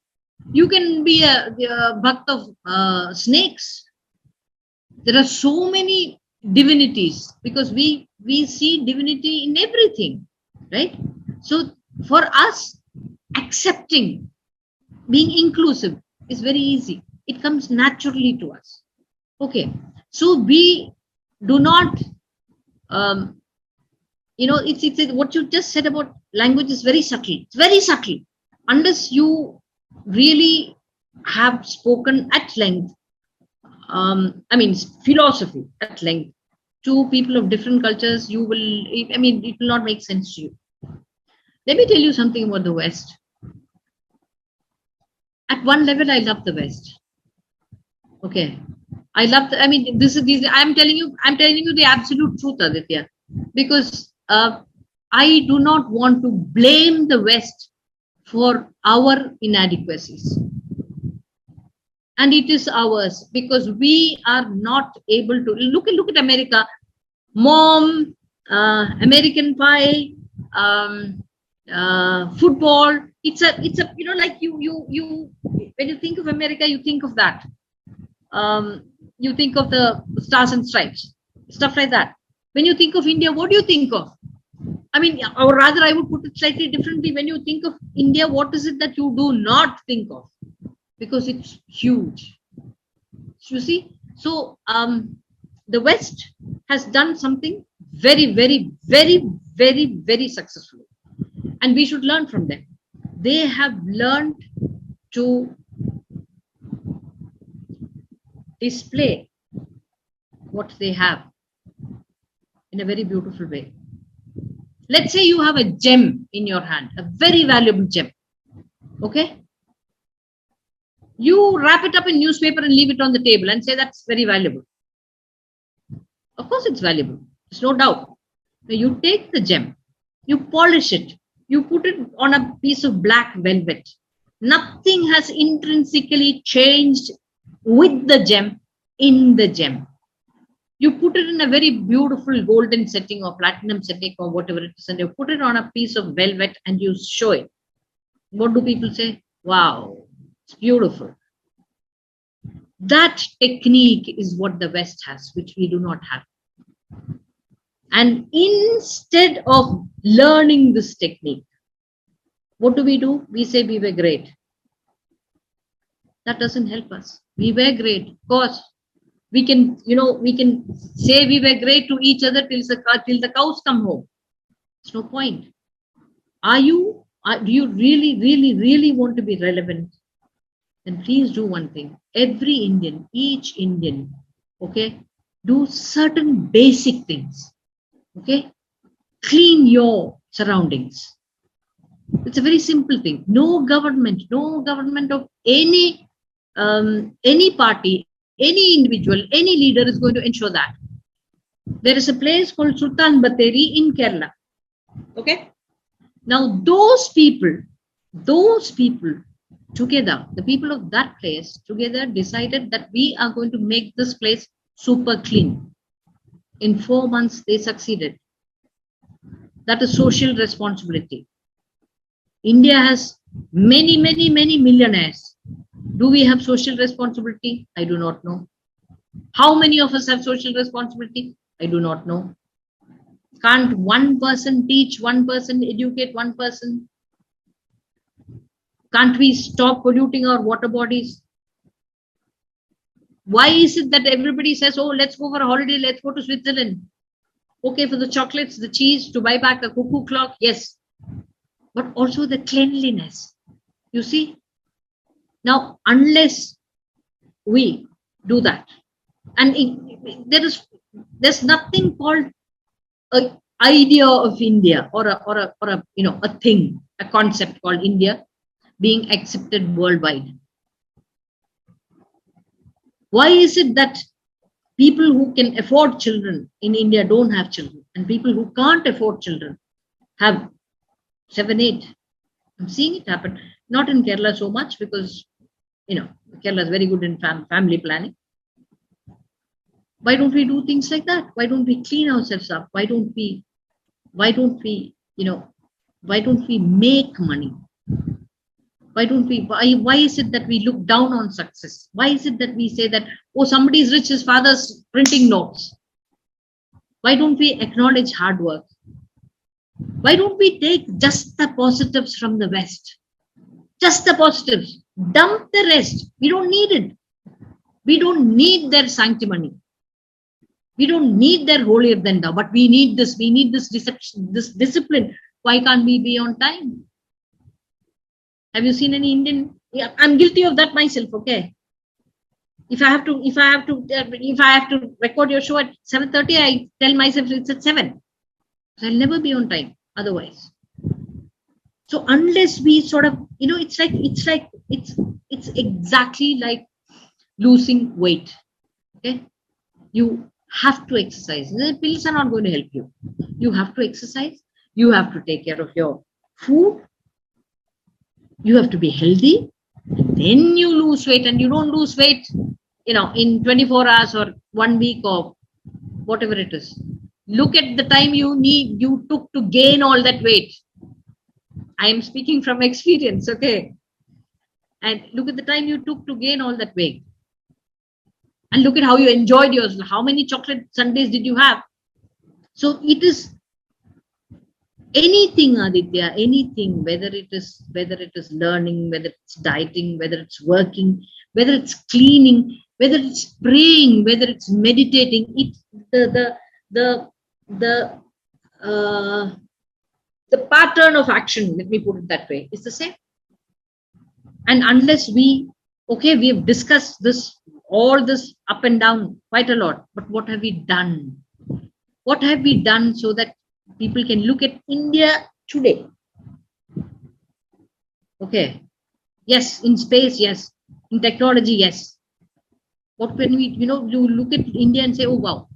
[SPEAKER 2] you can be a Bhakt of snakes. There are so many divinities because we see divinity in everything, right? So for us, accepting, being inclusive is very easy. It comes naturally to us. Okay, so we do not um, it's what you just said about language is very subtle. It's very subtle. Unless you really have spoken at length, I mean philosophy at length, to people of different cultures, you will, I mean, it will not make sense to you. Let me tell you something about the West. At one level, I love the West. Okay, I love I mean, this I'm telling you the absolute truth, Aditya, because I do not want to blame the West for our inadequacies, and it is ours because we are not able to look at America. Mom, American Pie, um, football. It's a like you when you think of America, you think of that. You think of the stars and stripes, stuff like that. When you think of India, what do you think of? I mean, or rather, I would put it slightly differently. When you think of India, what is it that you do not think of? Because it's huge. You see, so the West has done something very, very, very, very, very successfully, and we should learn from them. They have learned to display what they have in a very beautiful way. Let's say you have a gem in your hand, a very valuable gem. Okay? You wrap it up in newspaper and leave it on the table and say that's very valuable. Of course it's valuable. There's no doubt. Now you take the gem, you polish it, you put it on a piece of black velvet. Nothing has intrinsically changed with the gem, in the gem. You put it in a very beautiful golden setting or platinum setting or whatever it is, and you put it on a piece of velvet and you show it. What do people say? Wow, it's beautiful. That technique is what the West has, which we do not have. And instead of learning this technique, what do? We say we were great. That doesn't help us. We were great. Of course, we can say we were great to each other till the cows come home. There's no point. Do you really want to be relevant? Then please do one thing. Every Indian, each Indian, okay, do certain basic things. Okay, clean your surroundings. It's a very simple thing. No government of any party, any individual, any leader is going to ensure that. There is a place called Sultan Bathery in Kerala. Okay. Now those people together, the people of that place together decided that we are going to make this place super clean. In 4 months, they succeeded. That is social responsibility. India has many millionaires. Do we have social responsibility? I do not know. How many of us have social responsibility? I do not know. Can't one person teach one person, educate one person? Can't we stop polluting our water bodies? Why is it that everybody says, oh, let's go for a holiday, let's go to Switzerland? Okay, for the chocolates, the cheese, to buy back a cuckoo clock, yes. But also the cleanliness. You see? Now, unless we do that, and there's nothing called an idea of India or a thing, a concept called India being accepted worldwide. Why is it that people who can afford children in India don't have children, and people who can't afford children have 7, 8? I'm seeing it happen. Not in Kerala so much because, Kerala is very good in family planning. Why don't we do things like that? Why don't we clean ourselves up? Why don't we make money? Why is it that we look down on success? Why is it that we say that, oh, somebody is rich, his father's printing notes? Why don't we acknowledge hard work? Why don't we take just the positives from the West? Just the positives. Dump the rest. We don't need it. We don't need their sanctimony. We don't need their holier than thou, but we need this. We need this deception, this discipline. Why can't we be on time? Have you seen any Indian? Yeah, I'm guilty of that myself. Okay. If I have to record your show at 7:30, I tell myself it's at 7. I'll never be on time otherwise. So unless we sort of, it's exactly like losing weight. Okay. You have to exercise. The pills are not going to help you. You have to exercise. You have to take care of your food. You have to be healthy. And then you lose weight, and you don't lose weight, in 24 hours or 1 week or whatever it is. Look at the time you took to gain all that weight. I am speaking from experience, okay? And look at the time you took to gain all that weight. And look at how you enjoyed yours. How many chocolate sundaes did you have? So it is anything, Aditya, anything, whether it is learning, whether it's dieting, whether it's working, whether it's cleaning, whether it's praying, whether it's meditating, the pattern of action, let me put it that way, is the same. And unless we have discussed this all this up and down quite a lot. But what have we done? What have we done so that people can look at India today? Okay. Yes, in space, yes. In technology, yes. What when we, you look at India and say, oh wow,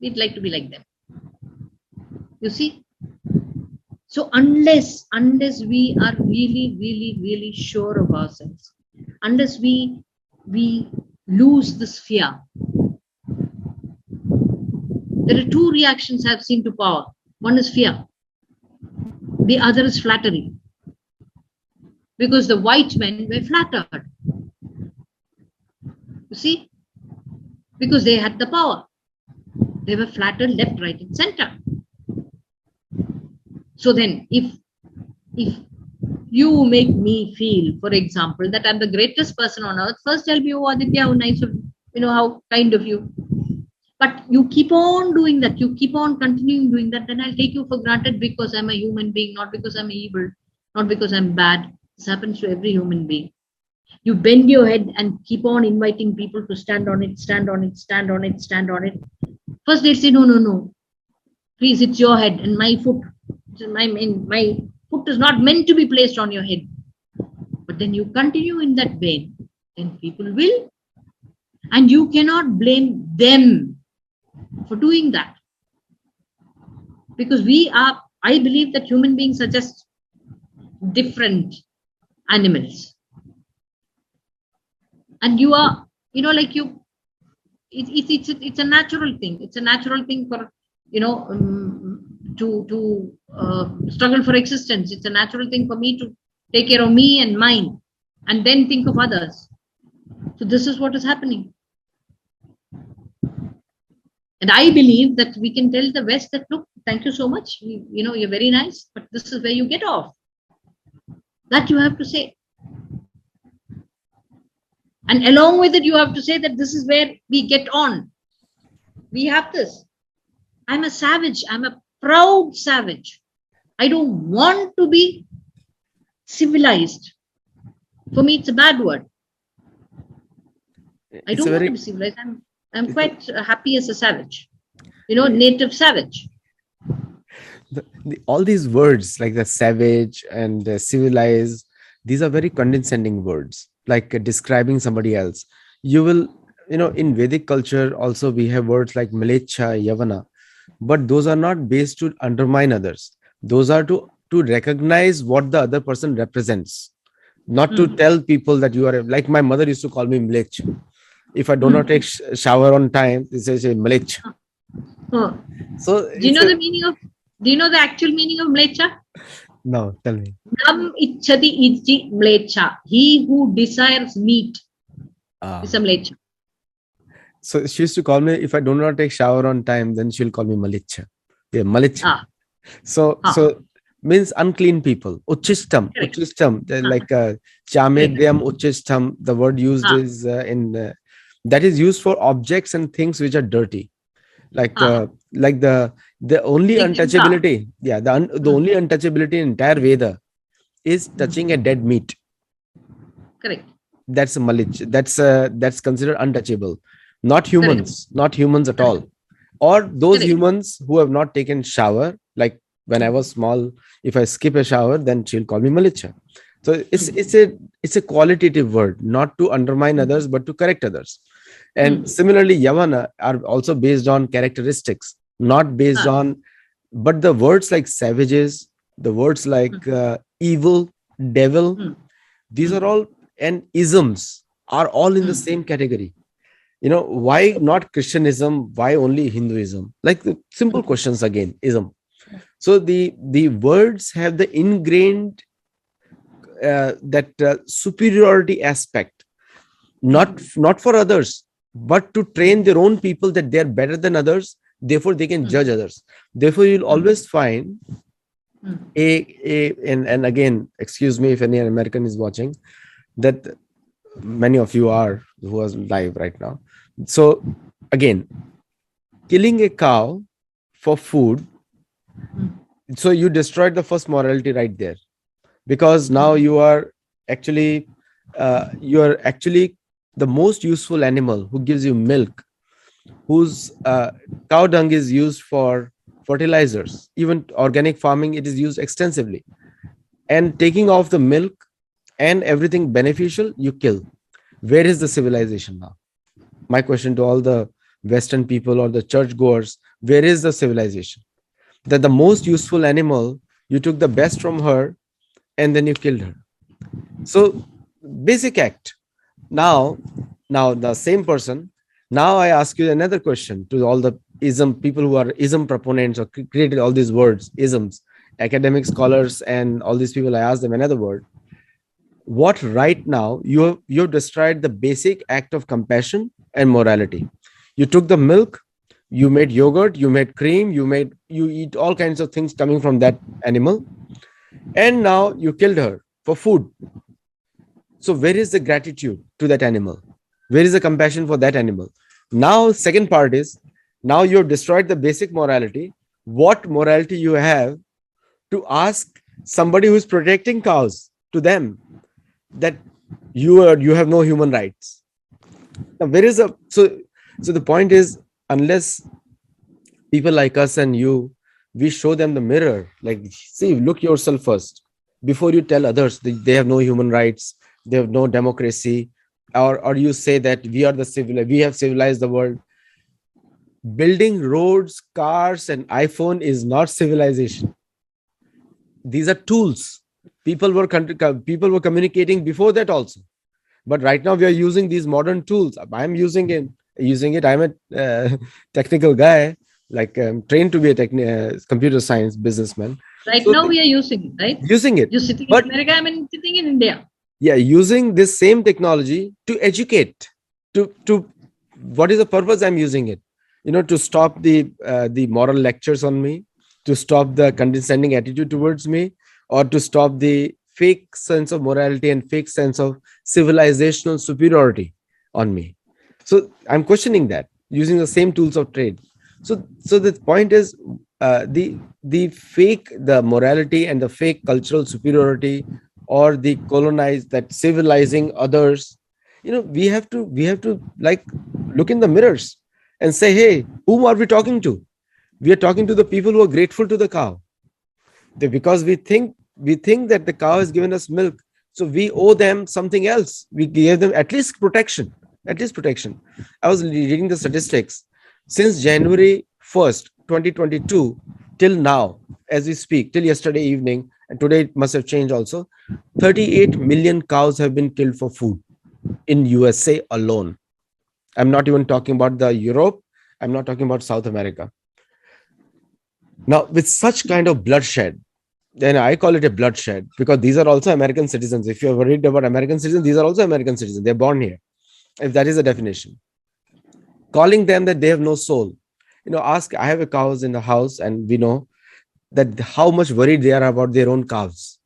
[SPEAKER 2] we'd like to be like them. You see? So unless we are really, really, really sure of ourselves, unless we lose this fear, there are two reactions I've seen to power. One is fear. The other is flattery. Because the white men were flattered. You see? Because they had the power. They were flattered left, right, and center. So then, if you make me feel, for example, that I'm the greatest person on earth, first I'll be, oh Aditya, how nice of you, how kind of you. But you keep on doing that, you keep on continuing doing that, then I'll take you for granted because I'm a human being, not because I'm evil, not because I'm bad. This happens to every human being. You bend your head and keep on inviting people to stand on it, stand on it, stand on it, stand on it. First they'll say, no. Please, it's your head and my foot. My foot is not meant to be placed on your head. But then you continue in that vein, then people will. And you cannot blame them for doing that. Because I believe that human beings are just different animals. And you are, it's a natural thing. It's a natural thing for, to struggle for existence. It's a natural thing for me to take care of me and mine and then think of others. So this is what is happening. And I believe that we can tell the West that, look, thank you so much. You're very nice, but this is where you get off. That you have to say. And along with it, you have to say that this is where we get on. We have this. I'm a savage. I'm a proud savage. I don't want to be civilized. For me, it's a bad word. I don't want to be civilized. I'm quite happy as a savage. Native savage.
[SPEAKER 1] All these words like the savage and the civilized, these are very condescending words, like describing somebody else. You will, in Vedic culture also we have words like Malecha, Yavana, but those are not based to undermine others. Those are to recognize what the other person represents, not to tell people that you are, like my mother used to call me Mlech. If I do not take shower on time, they say Mlech.
[SPEAKER 2] Oh.
[SPEAKER 1] So
[SPEAKER 2] do you know the actual meaning of Mlecha?
[SPEAKER 1] No, tell me.
[SPEAKER 2] Nam ichchati iti Mlecha. He who desires meat is a Mlecha.
[SPEAKER 1] So she used to call me, if I do not take shower on time, then she'll call me Malicha. Yeah, Malicha. So means unclean people. Uchistam. Like Chamedyam Uchistam. The word used is that is used for objects and things which are dirty. Like the only untouchability. Yeah, the only untouchability in entire Veda is touching a dead meat.
[SPEAKER 2] Correct.
[SPEAKER 1] That's a malich. That's considered untouchable. Not humans. Correct. Not humans at all. Or those humans who have not taken shower. Like when I was small, if I skip a shower, then she'll call me Malicha. So it's a qualitative word, not to undermine others, but to correct others. And similarly, Yavana are also based on characteristics, not based on, but the words like savages, the words like evil, devil, these are all, and isms are all in the same category. Why not Christianism? Why only Hinduism? Like the simple questions again, ism. So the words have the ingrained that superiority aspect, not for others, but to train their own people that they're better than others, therefore they can judge others. Therefore you'll always find and again, excuse me if any American is watching, that many of you are, who are live right now. So again, killing a cow for food, so you destroyed the first morality right there, because now you are actually the most useful animal who gives you milk, whose cow dung is used for fertilizers, even organic farming, it is used extensively. And taking off the milk and everything beneficial, you kill. Where is the civilization now? My question to all the Western people or the churchgoers, where is the civilization? That the most useful animal, you took the best from her and then you killed her. So, basic act. Now, now the same person. Now I ask you another question to all the ism people who are ism proponents or created all these words, isms, academic scholars, and all these people. I ask them another word. What right now you have destroyed the basic act of compassion and morality. You took the milk, you made yogurt, you made cream, you eat all kinds of things coming from that animal, and now you killed her for food. So where is the gratitude to that animal? Where is the compassion for that animal? Now, second part is, now you've destroyed the basic morality. What morality you have to ask somebody who is protecting cows to them that you have no human rights? Now, where is a so the point is, unless people like us and you, we show them the mirror, like, see, look yourself first before you tell others they have no human rights, they have no democracy, or you say that we have civilized the world. Building roads, cars, and iPhone is not civilization. These are tools. People were communicating before that also, but right now we are using these modern tools. I'm using it. I'm a technical guy, like trained to be a computer science businessman.
[SPEAKER 2] Right
[SPEAKER 1] So
[SPEAKER 2] now we are using it, right?
[SPEAKER 1] using it,
[SPEAKER 2] You're sitting in
[SPEAKER 1] but
[SPEAKER 2] America, I'm sitting in India.
[SPEAKER 1] yeah, using this same technology to educate. To what is the purpose I'm using it? To stop the moral lectures on me, to stop the condescending attitude towards me, or to stop the fake sense of morality and fake sense of civilizational superiority on me. So I'm questioning that using the same tools of trade. So the point is, the morality and the fake cultural superiority, or the colonized, that civilizing others. We have to like look in the mirrors and say, hey, whom are we talking to? We are talking to the people who are grateful to the cow. Because we think that the cow has given us milk, so we owe them something else. We gave them at least protection. At least protection. I was reading the statistics. Since January 1st, 2022, till now, as we speak, till yesterday evening, and today it must have changed also, 38 million cows have been killed for food in USA alone. I'm not even talking about the Europe. I'm not talking about South America. Now, with such kind of bloodshed, then I call it a bloodshed, because these are also American citizens. If you're worried about American citizens, these are also American citizens. They're born here. If that is the definition, calling them that they have no soul. Ask. I have a cows in the house, and we know that how much worried they are about their own calves.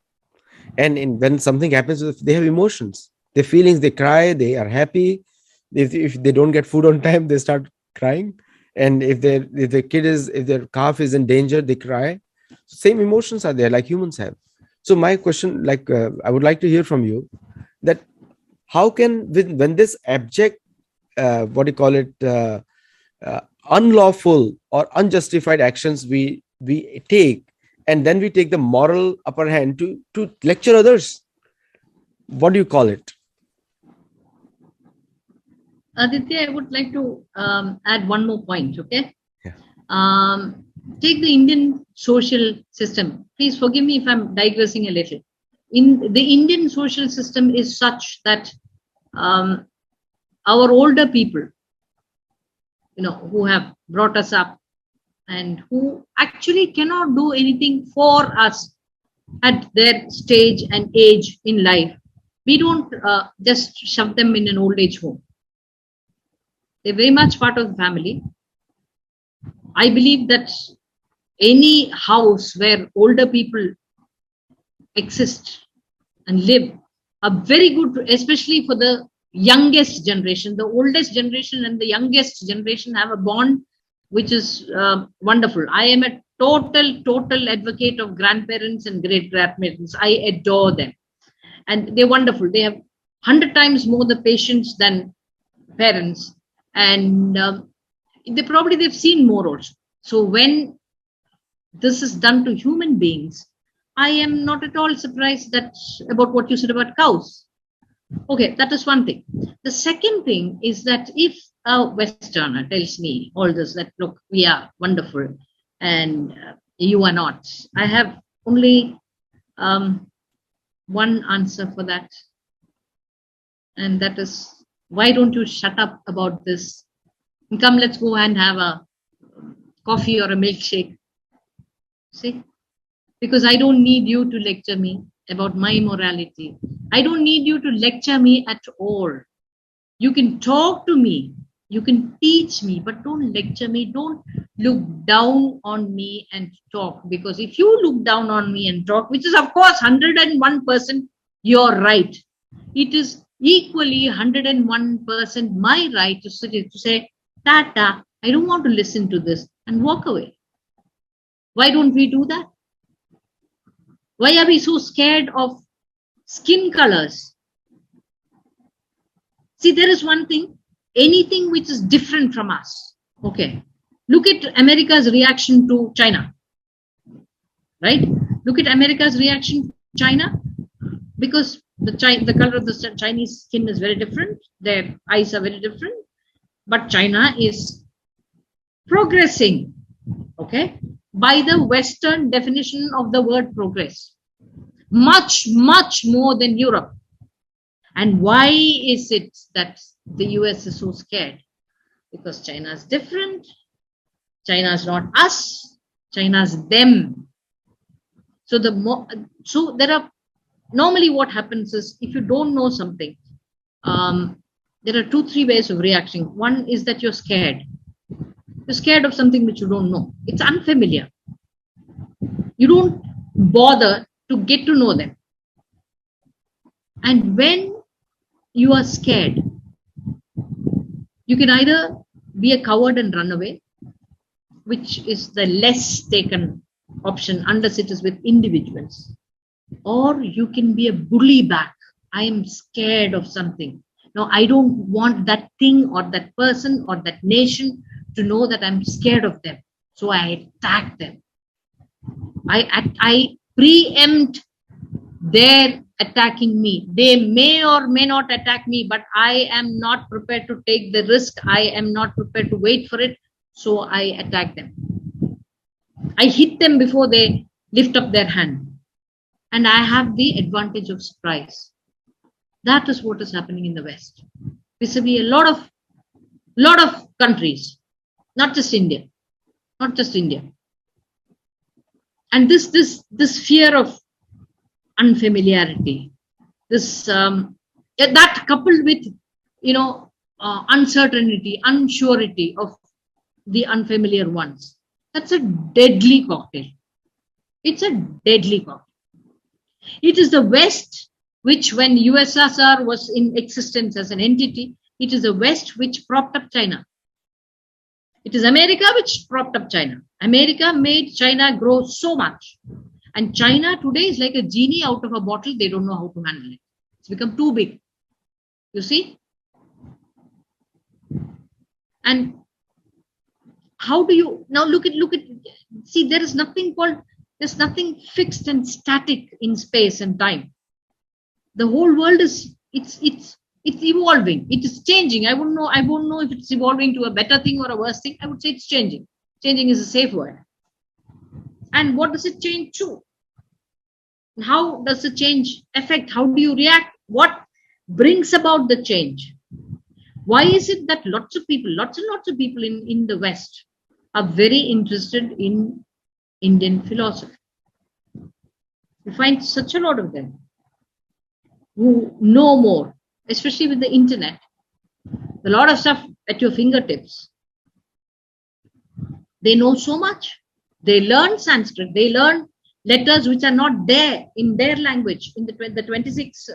[SPEAKER 1] And when something happens, they have emotions, their feelings. They cry. They are happy. If they don't get food on time, they start crying. And if their calf is in danger, they cry. Same emotions are there, like humans have. So my question, like, I would like to hear from you, that how can, when this abject, what do you call it, uh, unlawful or unjustified actions we take, and then we take the moral upper hand to lecture others, what do you call it?
[SPEAKER 2] Aditya, I would like to add one more point, okay?
[SPEAKER 1] Yeah.
[SPEAKER 2] Take the Indian social system. Please forgive me if I'm digressing a little. In the Indian social system is such that our older people, who have brought us up and who actually cannot do anything for us at their stage and age in life, we don't just shove them in an old age home. They're very much part of the family. I believe that any house where older people exist and live are very good, especially for the youngest generation. The oldest generation and the youngest generation have a bond which is wonderful. I am a total advocate of grandparents and great grandparents. I adore them, and they're wonderful. They have 100 times more the patience than parents, and they've seen more also. So when this is done to human beings, I am not at all surprised that about what you said about cows. Okay, that is one thing. The second thing is that if a Westerner tells me all this, that look, we are wonderful and you are not, I have only one answer for that, and that is, why don't you shut up about this? Come, let's go and have a coffee or a milkshake. See, because I don't need you to lecture me about my morality. I don't need you to lecture me at all. You can talk to me, you can teach me, but don't lecture me. Don't look down on me and talk, because if you look down on me and talk, which is of course 101% your right, it is equally 101% my right to say, Tata, I don't want to listen to this, and walk away. Why don't we do that? Why are we so scared of skin colors? See, there is one thing, anything which is different from us. Okay. Look at America's reaction to China. Right? Look at America's reaction to China, because the color of the Chinese skin is very different. Their eyes are very different. But China is progressing. Okay. By the Western definition of the word progress. Much, much more than Europe. And why is it that the US is so scared? Because China is different. China is not us. China is them. So there are, normally what happens is, if you don't know something, there are 2-3 ways of reacting. One is that you're scared. You're scared of something which you don't know. It's unfamiliar. You don't bother to get to know them. And when you are scared, you can either be a coward and run away, which is the less taken option unless it is with individuals, or you can be a bully back. I am scared of something. Now, I don't want that thing or that person or that nation to know that I'm scared of them. So I attack them. I preempt their attacking me. They may or may not attack me, but I am not prepared to take the risk. I am not prepared to wait for it. So I attack them. I hit them before they lift up their hand. And I have the advantage of surprise. That is what is happening in the West. Vis-a-vis a lot of countries, not just India. And this fear of unfamiliarity, this that coupled with uncertainty, unsurety of the unfamiliar ones, that's a deadly cocktail. It's a deadly cocktail. It is the West which, when USSR was in existence as an entity, it is the West which propped up China. It is America which propped up China. America made China grow so much. And China today is like a genie out of a bottle. They don't know how to handle it. It's become too big. You see? And how do you now look at see, there's nothing fixed and static in space and time. The whole world is it's evolving. It is changing. I won't know if it's evolving to a better thing or a worse thing. I would say it's changing. Changing is a safe word. And what does it change to? How does the change affect? How do you react? What brings about the change? Why is it that lots and lots of people in the West are very interested in Indian philosophy? You find such a lot of them who know more, especially with the internet. A lot of stuff at your fingertips. They know so much. They learn Sanskrit. They learn letters which are not there in their language. In the 26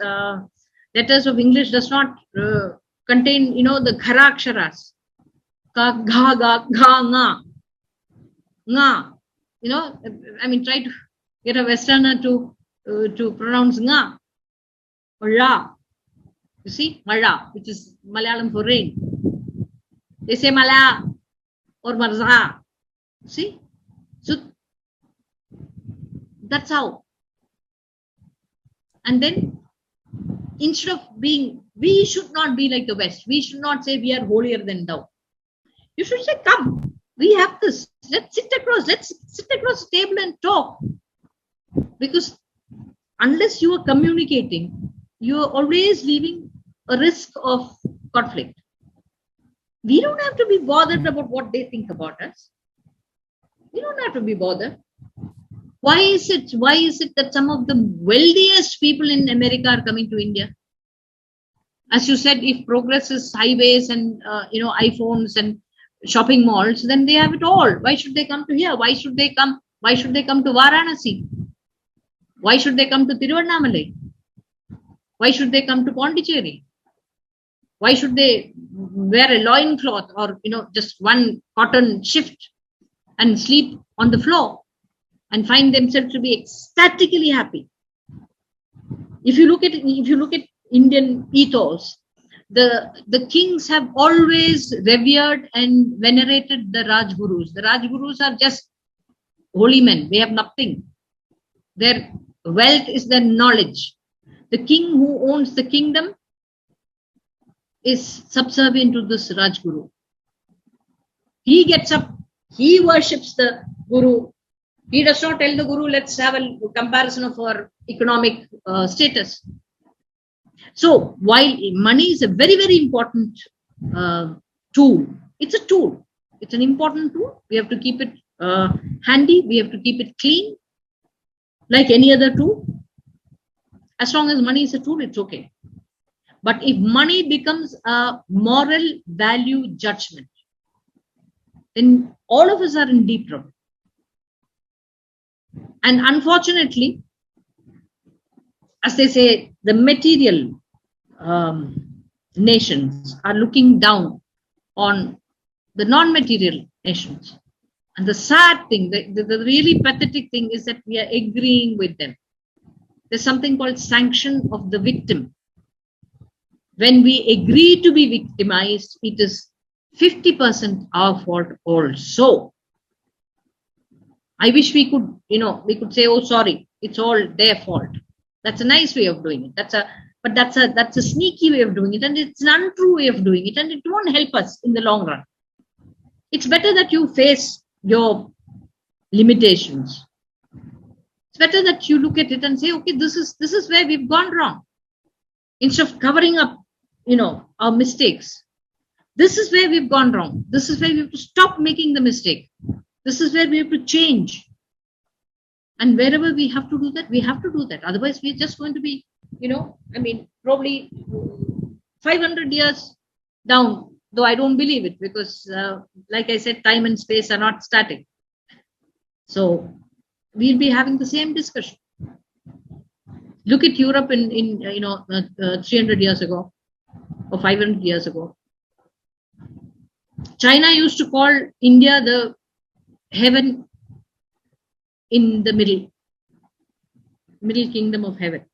[SPEAKER 2] letters of English does not contain, the kharaksharas. Ka, gha, ga, gha, nga. Nga. Try to get a Westerner to pronounce nga or ra. You see, mara, which is Malayalam for rain. They say Mala or Marza. See? So that's how. And then instead of being, we should not be like the West. We should not say we are holier than thou. You should say, come, we have this. Let's sit across the table and talk. Because unless you are communicating, you are always leaving a risk of conflict. We don't have to be bothered about what they think about us. We don't have to be bothered. Why is it that some of the wealthiest people in America are coming to India? As you said, if progress is highways and iPhones and shopping malls, then they have it all. Why should they come to here? Why should they come to Varanasi? Why should they come to Tiruvannamalai? Why should they come to Pondicherry? Why should they wear a loincloth or just one cotton shift and sleep on the floor and find themselves to be ecstatically happy? If you look at Indian ethos, the kings have always revered and venerated the Rajgurus. The Rajgurus are just holy men. They have nothing. Their wealth is their knowledge. The king who owns the kingdom is subservient to this Rajguru. He gets up, he worships the Guru. He does not tell the Guru, let's have a comparison of our economic status. So while money is a very, very important tool, it's a tool. It's an important tool. We have to keep it handy. We have to keep it clean, like any other tool. As long as money is a tool, it's okay. But if money becomes a moral value judgment, then all of us are in deep trouble. And unfortunately, as they say, the material nations are looking down on the non-material nations. And the sad thing, the really pathetic thing is that we are agreeing with them. There's something called sanction of the victim. When we agree to be victimized, it is 50% our fault also. I wish we could, we could say, oh, sorry, it's all their fault. That's a nice way of doing it. But that's a sneaky way of doing it, and it's an untrue way of doing it, and it won't help us in the long run. It's better that you face your limitations. It's better that you look at it and say, okay, this is where we've gone wrong. Instead of covering up, our mistakes. This is where we've gone wrong. This is where we have to stop making the mistake. This is where we have to change. And wherever we have to do that, we have to do that. Otherwise, we're just going to be, probably 500 years down, though I don't believe it, because like I said, time and space are not static. So we'll be having the same discussion. Look at Europe in 300 years ago or 500 years ago. China used to call India the heaven in the middle kingdom of heaven.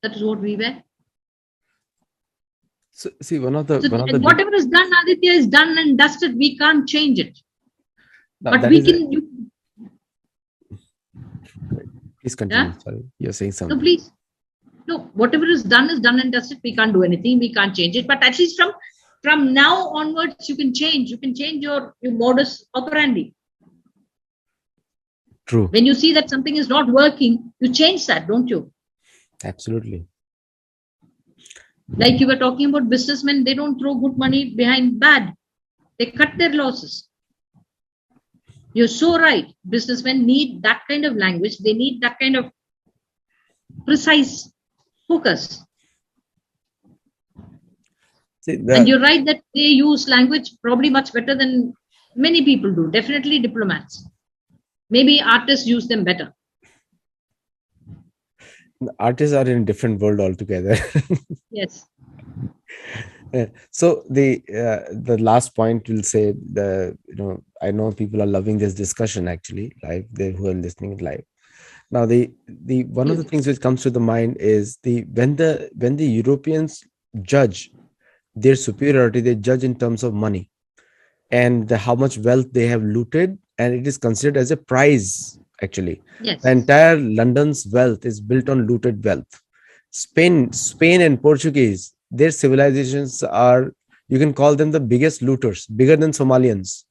[SPEAKER 2] That is what we were.
[SPEAKER 1] So, see,
[SPEAKER 2] whatever is done, Aditya, is done and dusted. We can't change it. But we can.
[SPEAKER 1] Please continue. Yeah? Sorry, you're saying something.
[SPEAKER 2] No, please. No, whatever is done and dusted. We can't do anything. We can't change it. But at least from now onwards, you can change. You can change your modus operandi.
[SPEAKER 1] True.
[SPEAKER 2] When you see that something is not working, you change that, don't you?
[SPEAKER 1] Absolutely.
[SPEAKER 2] Like you were talking about businessmen, they don't throw good money behind bad. They cut their losses. You're so right. Businessmen need that kind of language. They need that kind of precise focus. And you're right that they use language probably much better than many people do. Definitely diplomats. Maybe artists use them better.
[SPEAKER 1] Artists are in a different world altogether.
[SPEAKER 2] Yes.
[SPEAKER 1] So the last point will say I know people are loving this discussion actually live, who are listening live. Now the one of the things which comes to the mind is when the Europeans judge their superiority, they judge in terms of money and how much wealth they have looted, and it is considered as a prize. Actually, the
[SPEAKER 2] Yes.
[SPEAKER 1] entire London's wealth is built on looted wealth. Spain and Portuguese, their civilizations are, you can call them the biggest looters, bigger than Somalians,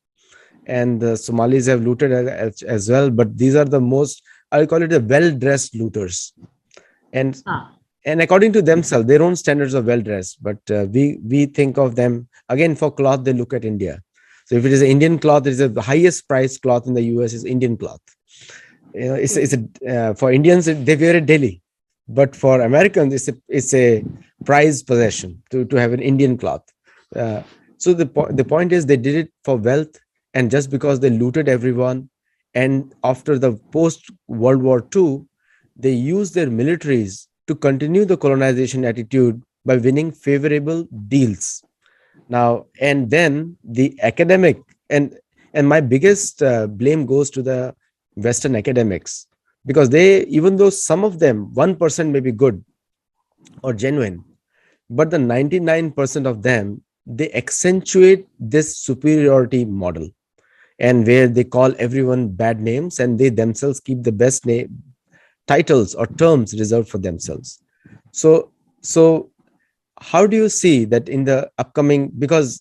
[SPEAKER 1] and the Somalis have looted as well, but these are the most, I'll call it the well-dressed looters. and
[SPEAKER 2] Ah,
[SPEAKER 1] and according to themselves, their own standards of well dressed, but we think of them again. For cloth, they look at India. So if it is an Indian cloth, it is the highest priced cloth in the US is Indian cloth. It's
[SPEAKER 2] true.
[SPEAKER 1] a for Indians they wear it daily, but for Americans it's a prized possession to have an Indian cloth. uh, so the point is they did it for wealth, and just because they looted everyone, and after the post World War II, they used their militaries to continue the colonization attitude by winning favorable deals. Now and then the academic, and my biggest blame goes to the Western academics, because they, even though some of them 1% may be good or genuine, but the 99% of them, they accentuate this superiority model, and where they call everyone bad names and they themselves keep the best name titles or terms reserved for themselves. So how do you see that in the upcoming, because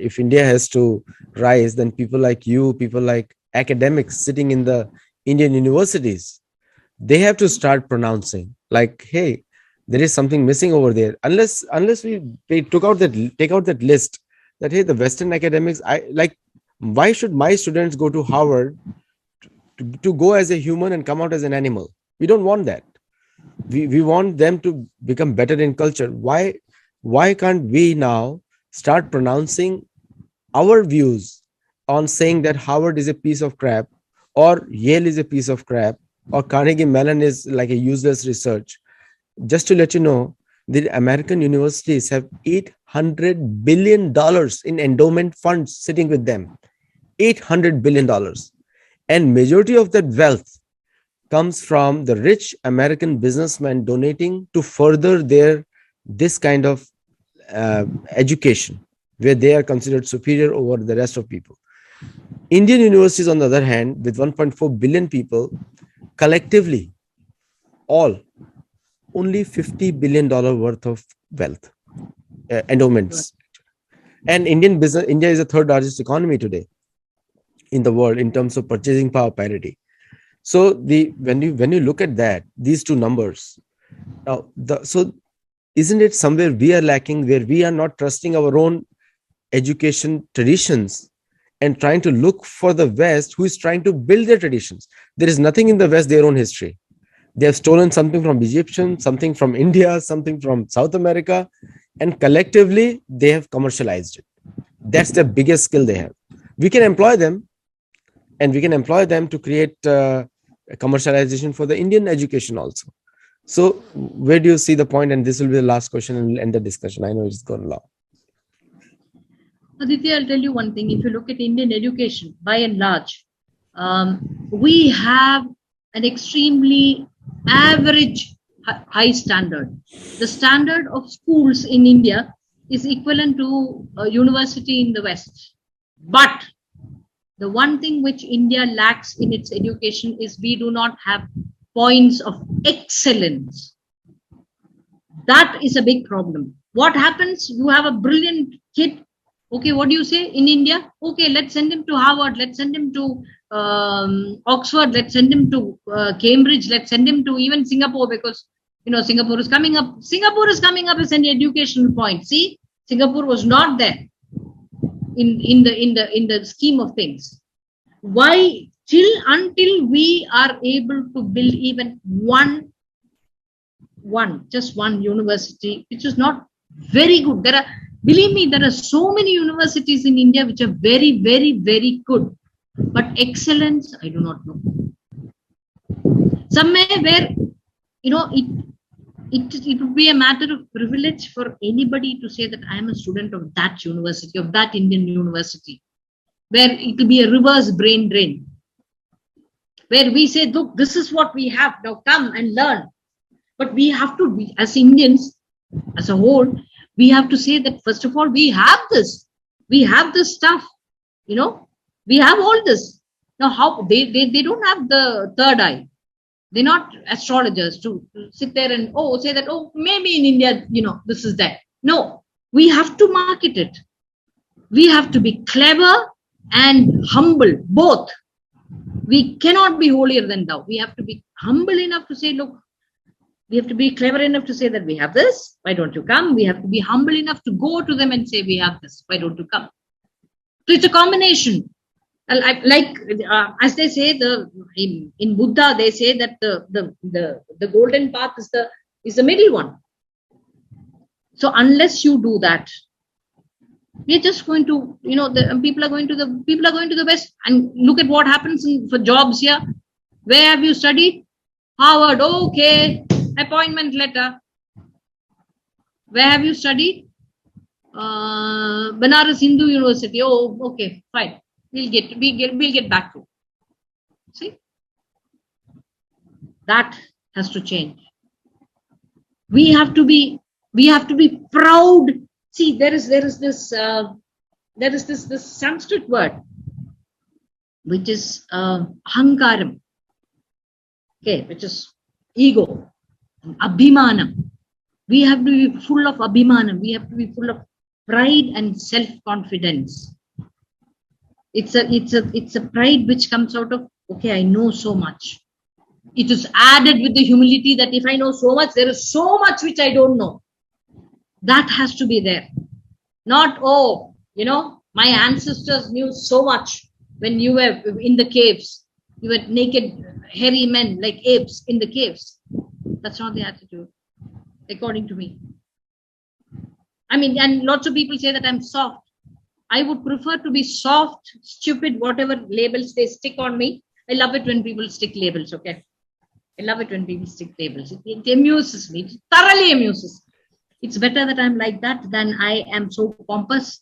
[SPEAKER 1] if India has to rise, then people like you, people like academics sitting in the Indian universities, they have to start pronouncing like, hey, there is something missing over there. Unless we took out that take out that list, that hey, the Western academics, I like, why should my students go to Harvard to go as a human and come out as an animal? We don't want that. We want them to become better in culture. Why can't we now start pronouncing our views on saying that Harvard is a piece of crap, or Yale is a piece of crap, or Carnegie Mellon is like a useless research? Just to let you know, the American universities have $800 billion in endowment funds sitting with them. $800 billion. And majority of that wealth comes from the rich American businessmen donating to further their this kind of education, where they are considered superior over the rest of people. Indian universities, on the other hand, with 1.4 billion people, collectively, all only $50 billion worth of wealth,
[SPEAKER 2] Right.
[SPEAKER 1] endowments. And India is the third largest economy today in the world in terms of purchasing power parity. So when you look at that, these two numbers, now so isn't it somewhere we are lacking, where we are not trusting our own education traditions and trying to look for the West, who is trying to build their traditions? There is nothing in the West, their own history. They have stolen something from Egyptian, something from India, something from South America, and collectively they have commercialized it. That's the biggest skill they have. We can employ them, and we can employ them to create a commercialization for the Indian education also. So where do you see the point? And this will be the last question, and we'll end the discussion. I know it's gone long.
[SPEAKER 2] Aditya, I'll tell you one thing. If you look at Indian education, by and large, we have an extremely average high standard. The standard of schools in India is equivalent to a university in the West. But the one thing which India lacks in its education is we do not have points of excellence. That is a big problem. What happens? You have a brilliant kid. Okay, what do you say in India? Okay, let's send him to Harvard. Let's send him to Oxford. Let's send him to Cambridge. Let's send him to even Singapore, because Singapore is coming up. Singapore is coming up as an educational point. See, Singapore was not there in the scheme of things. Why? Until we are able to build even just one university, which is not very good. Believe me, there are so many universities in India which are very, very, very good. But excellence, I do not know. Somewhere where, it would be a matter of privilege for anybody to say that I am a student of that university, of that Indian university, where it will be a reverse brain drain, where we say, look, this is what we have, now come and learn. But we have to be, as Indians, as a whole, We have to say that, first of all, we have this stuff, we have all this. Now, how they don't have the third eye. They're not astrologers to sit there and say that, maybe in India, this is that. No, we have to market it. We have to be clever and humble, both. We cannot be holier than thou. We have to be humble enough to say, look, we have to be clever enough to say that we have this, why don't you come? We have to be humble enough to go to them and say, we have this, why don't you come? So it's a combination. As they say, in Buddha, they say that the golden path is the middle one. So unless you do that, we're just going to, people are going to the West. And look at what happens for jobs here. Where have you studied? Harvard. Okay, appointment letter. Where have you studied? Banaras Hindu University. Oh, okay, fine. We'll get back to. See, that has to change. We have to be proud. See, there is this Sanskrit word which is ahankaram, okay, which is ego, abhimanam. We have to be full of abhimanam. We have to be full of pride and self-confidence. It's a pride which comes out of, okay, I know so much. It is added with the humility that if I know so much, there is so much which I don't know. That has to be there. Not, my ancestors knew so much when you were in the caves. You were naked, hairy men like apes in the caves. That's not the attitude, according to me. I mean, and lots of people say that I'm soft. I would prefer to be soft, stupid, whatever labels they stick on me. I love it when people stick labels, okay? I love it when people stick labels. It amuses me. It thoroughly amuses. It's better that I'm like that than I am so pompous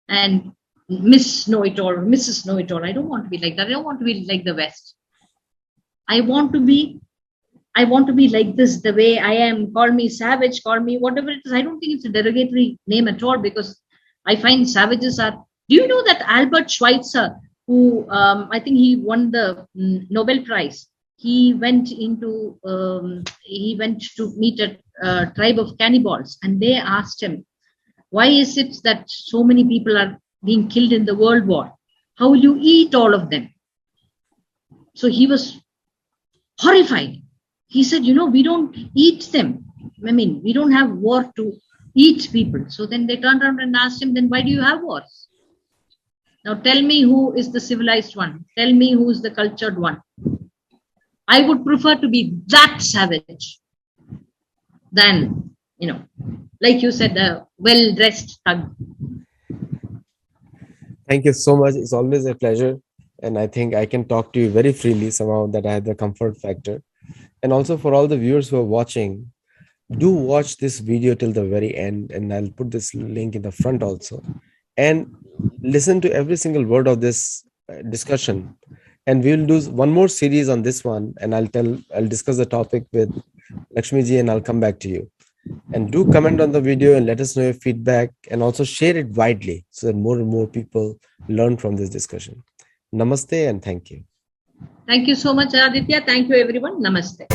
[SPEAKER 2] and Miss Know-it-all, Mrs. Know-it-all. I don't want to be like that. I don't want to be like the West. I want to be like this, the way I am. Call me savage, call me whatever it is. I don't think it's a derogatory name at all, because I find savages are. Do you know that Albert Schweitzer, who I think he won the Nobel Prize, he went to meet a tribe of cannibals, and they asked him, why is it that so many people are being killed in the World War? How will you eat all of them? So he was horrified. He said, we don't eat them. I mean, we don't have war to eat people. So then they turned around and asked him, then why do you have wars? Now tell me who is the civilized one. Tell me who is the cultured one. I would prefer to be that savage than, like you said, a well-dressed thug.
[SPEAKER 1] Thank you so much. It's always a pleasure. And I think I can talk to you very freely somehow, that I have the comfort factor. And also for all the viewers who are watching, do watch this video till the very end. And I'll put this link in the front also. And listen to every single word of this discussion. And we'll do one more series on this one. And I'll discuss the topic with Lakshmi ji, and I'll come back to you. And do comment on the video and let us know your feedback, and also share it widely so that more and more people learn from this discussion. Namaste and thank you.
[SPEAKER 2] Thank you so much, Aditya. Thank you, everyone. Namaste.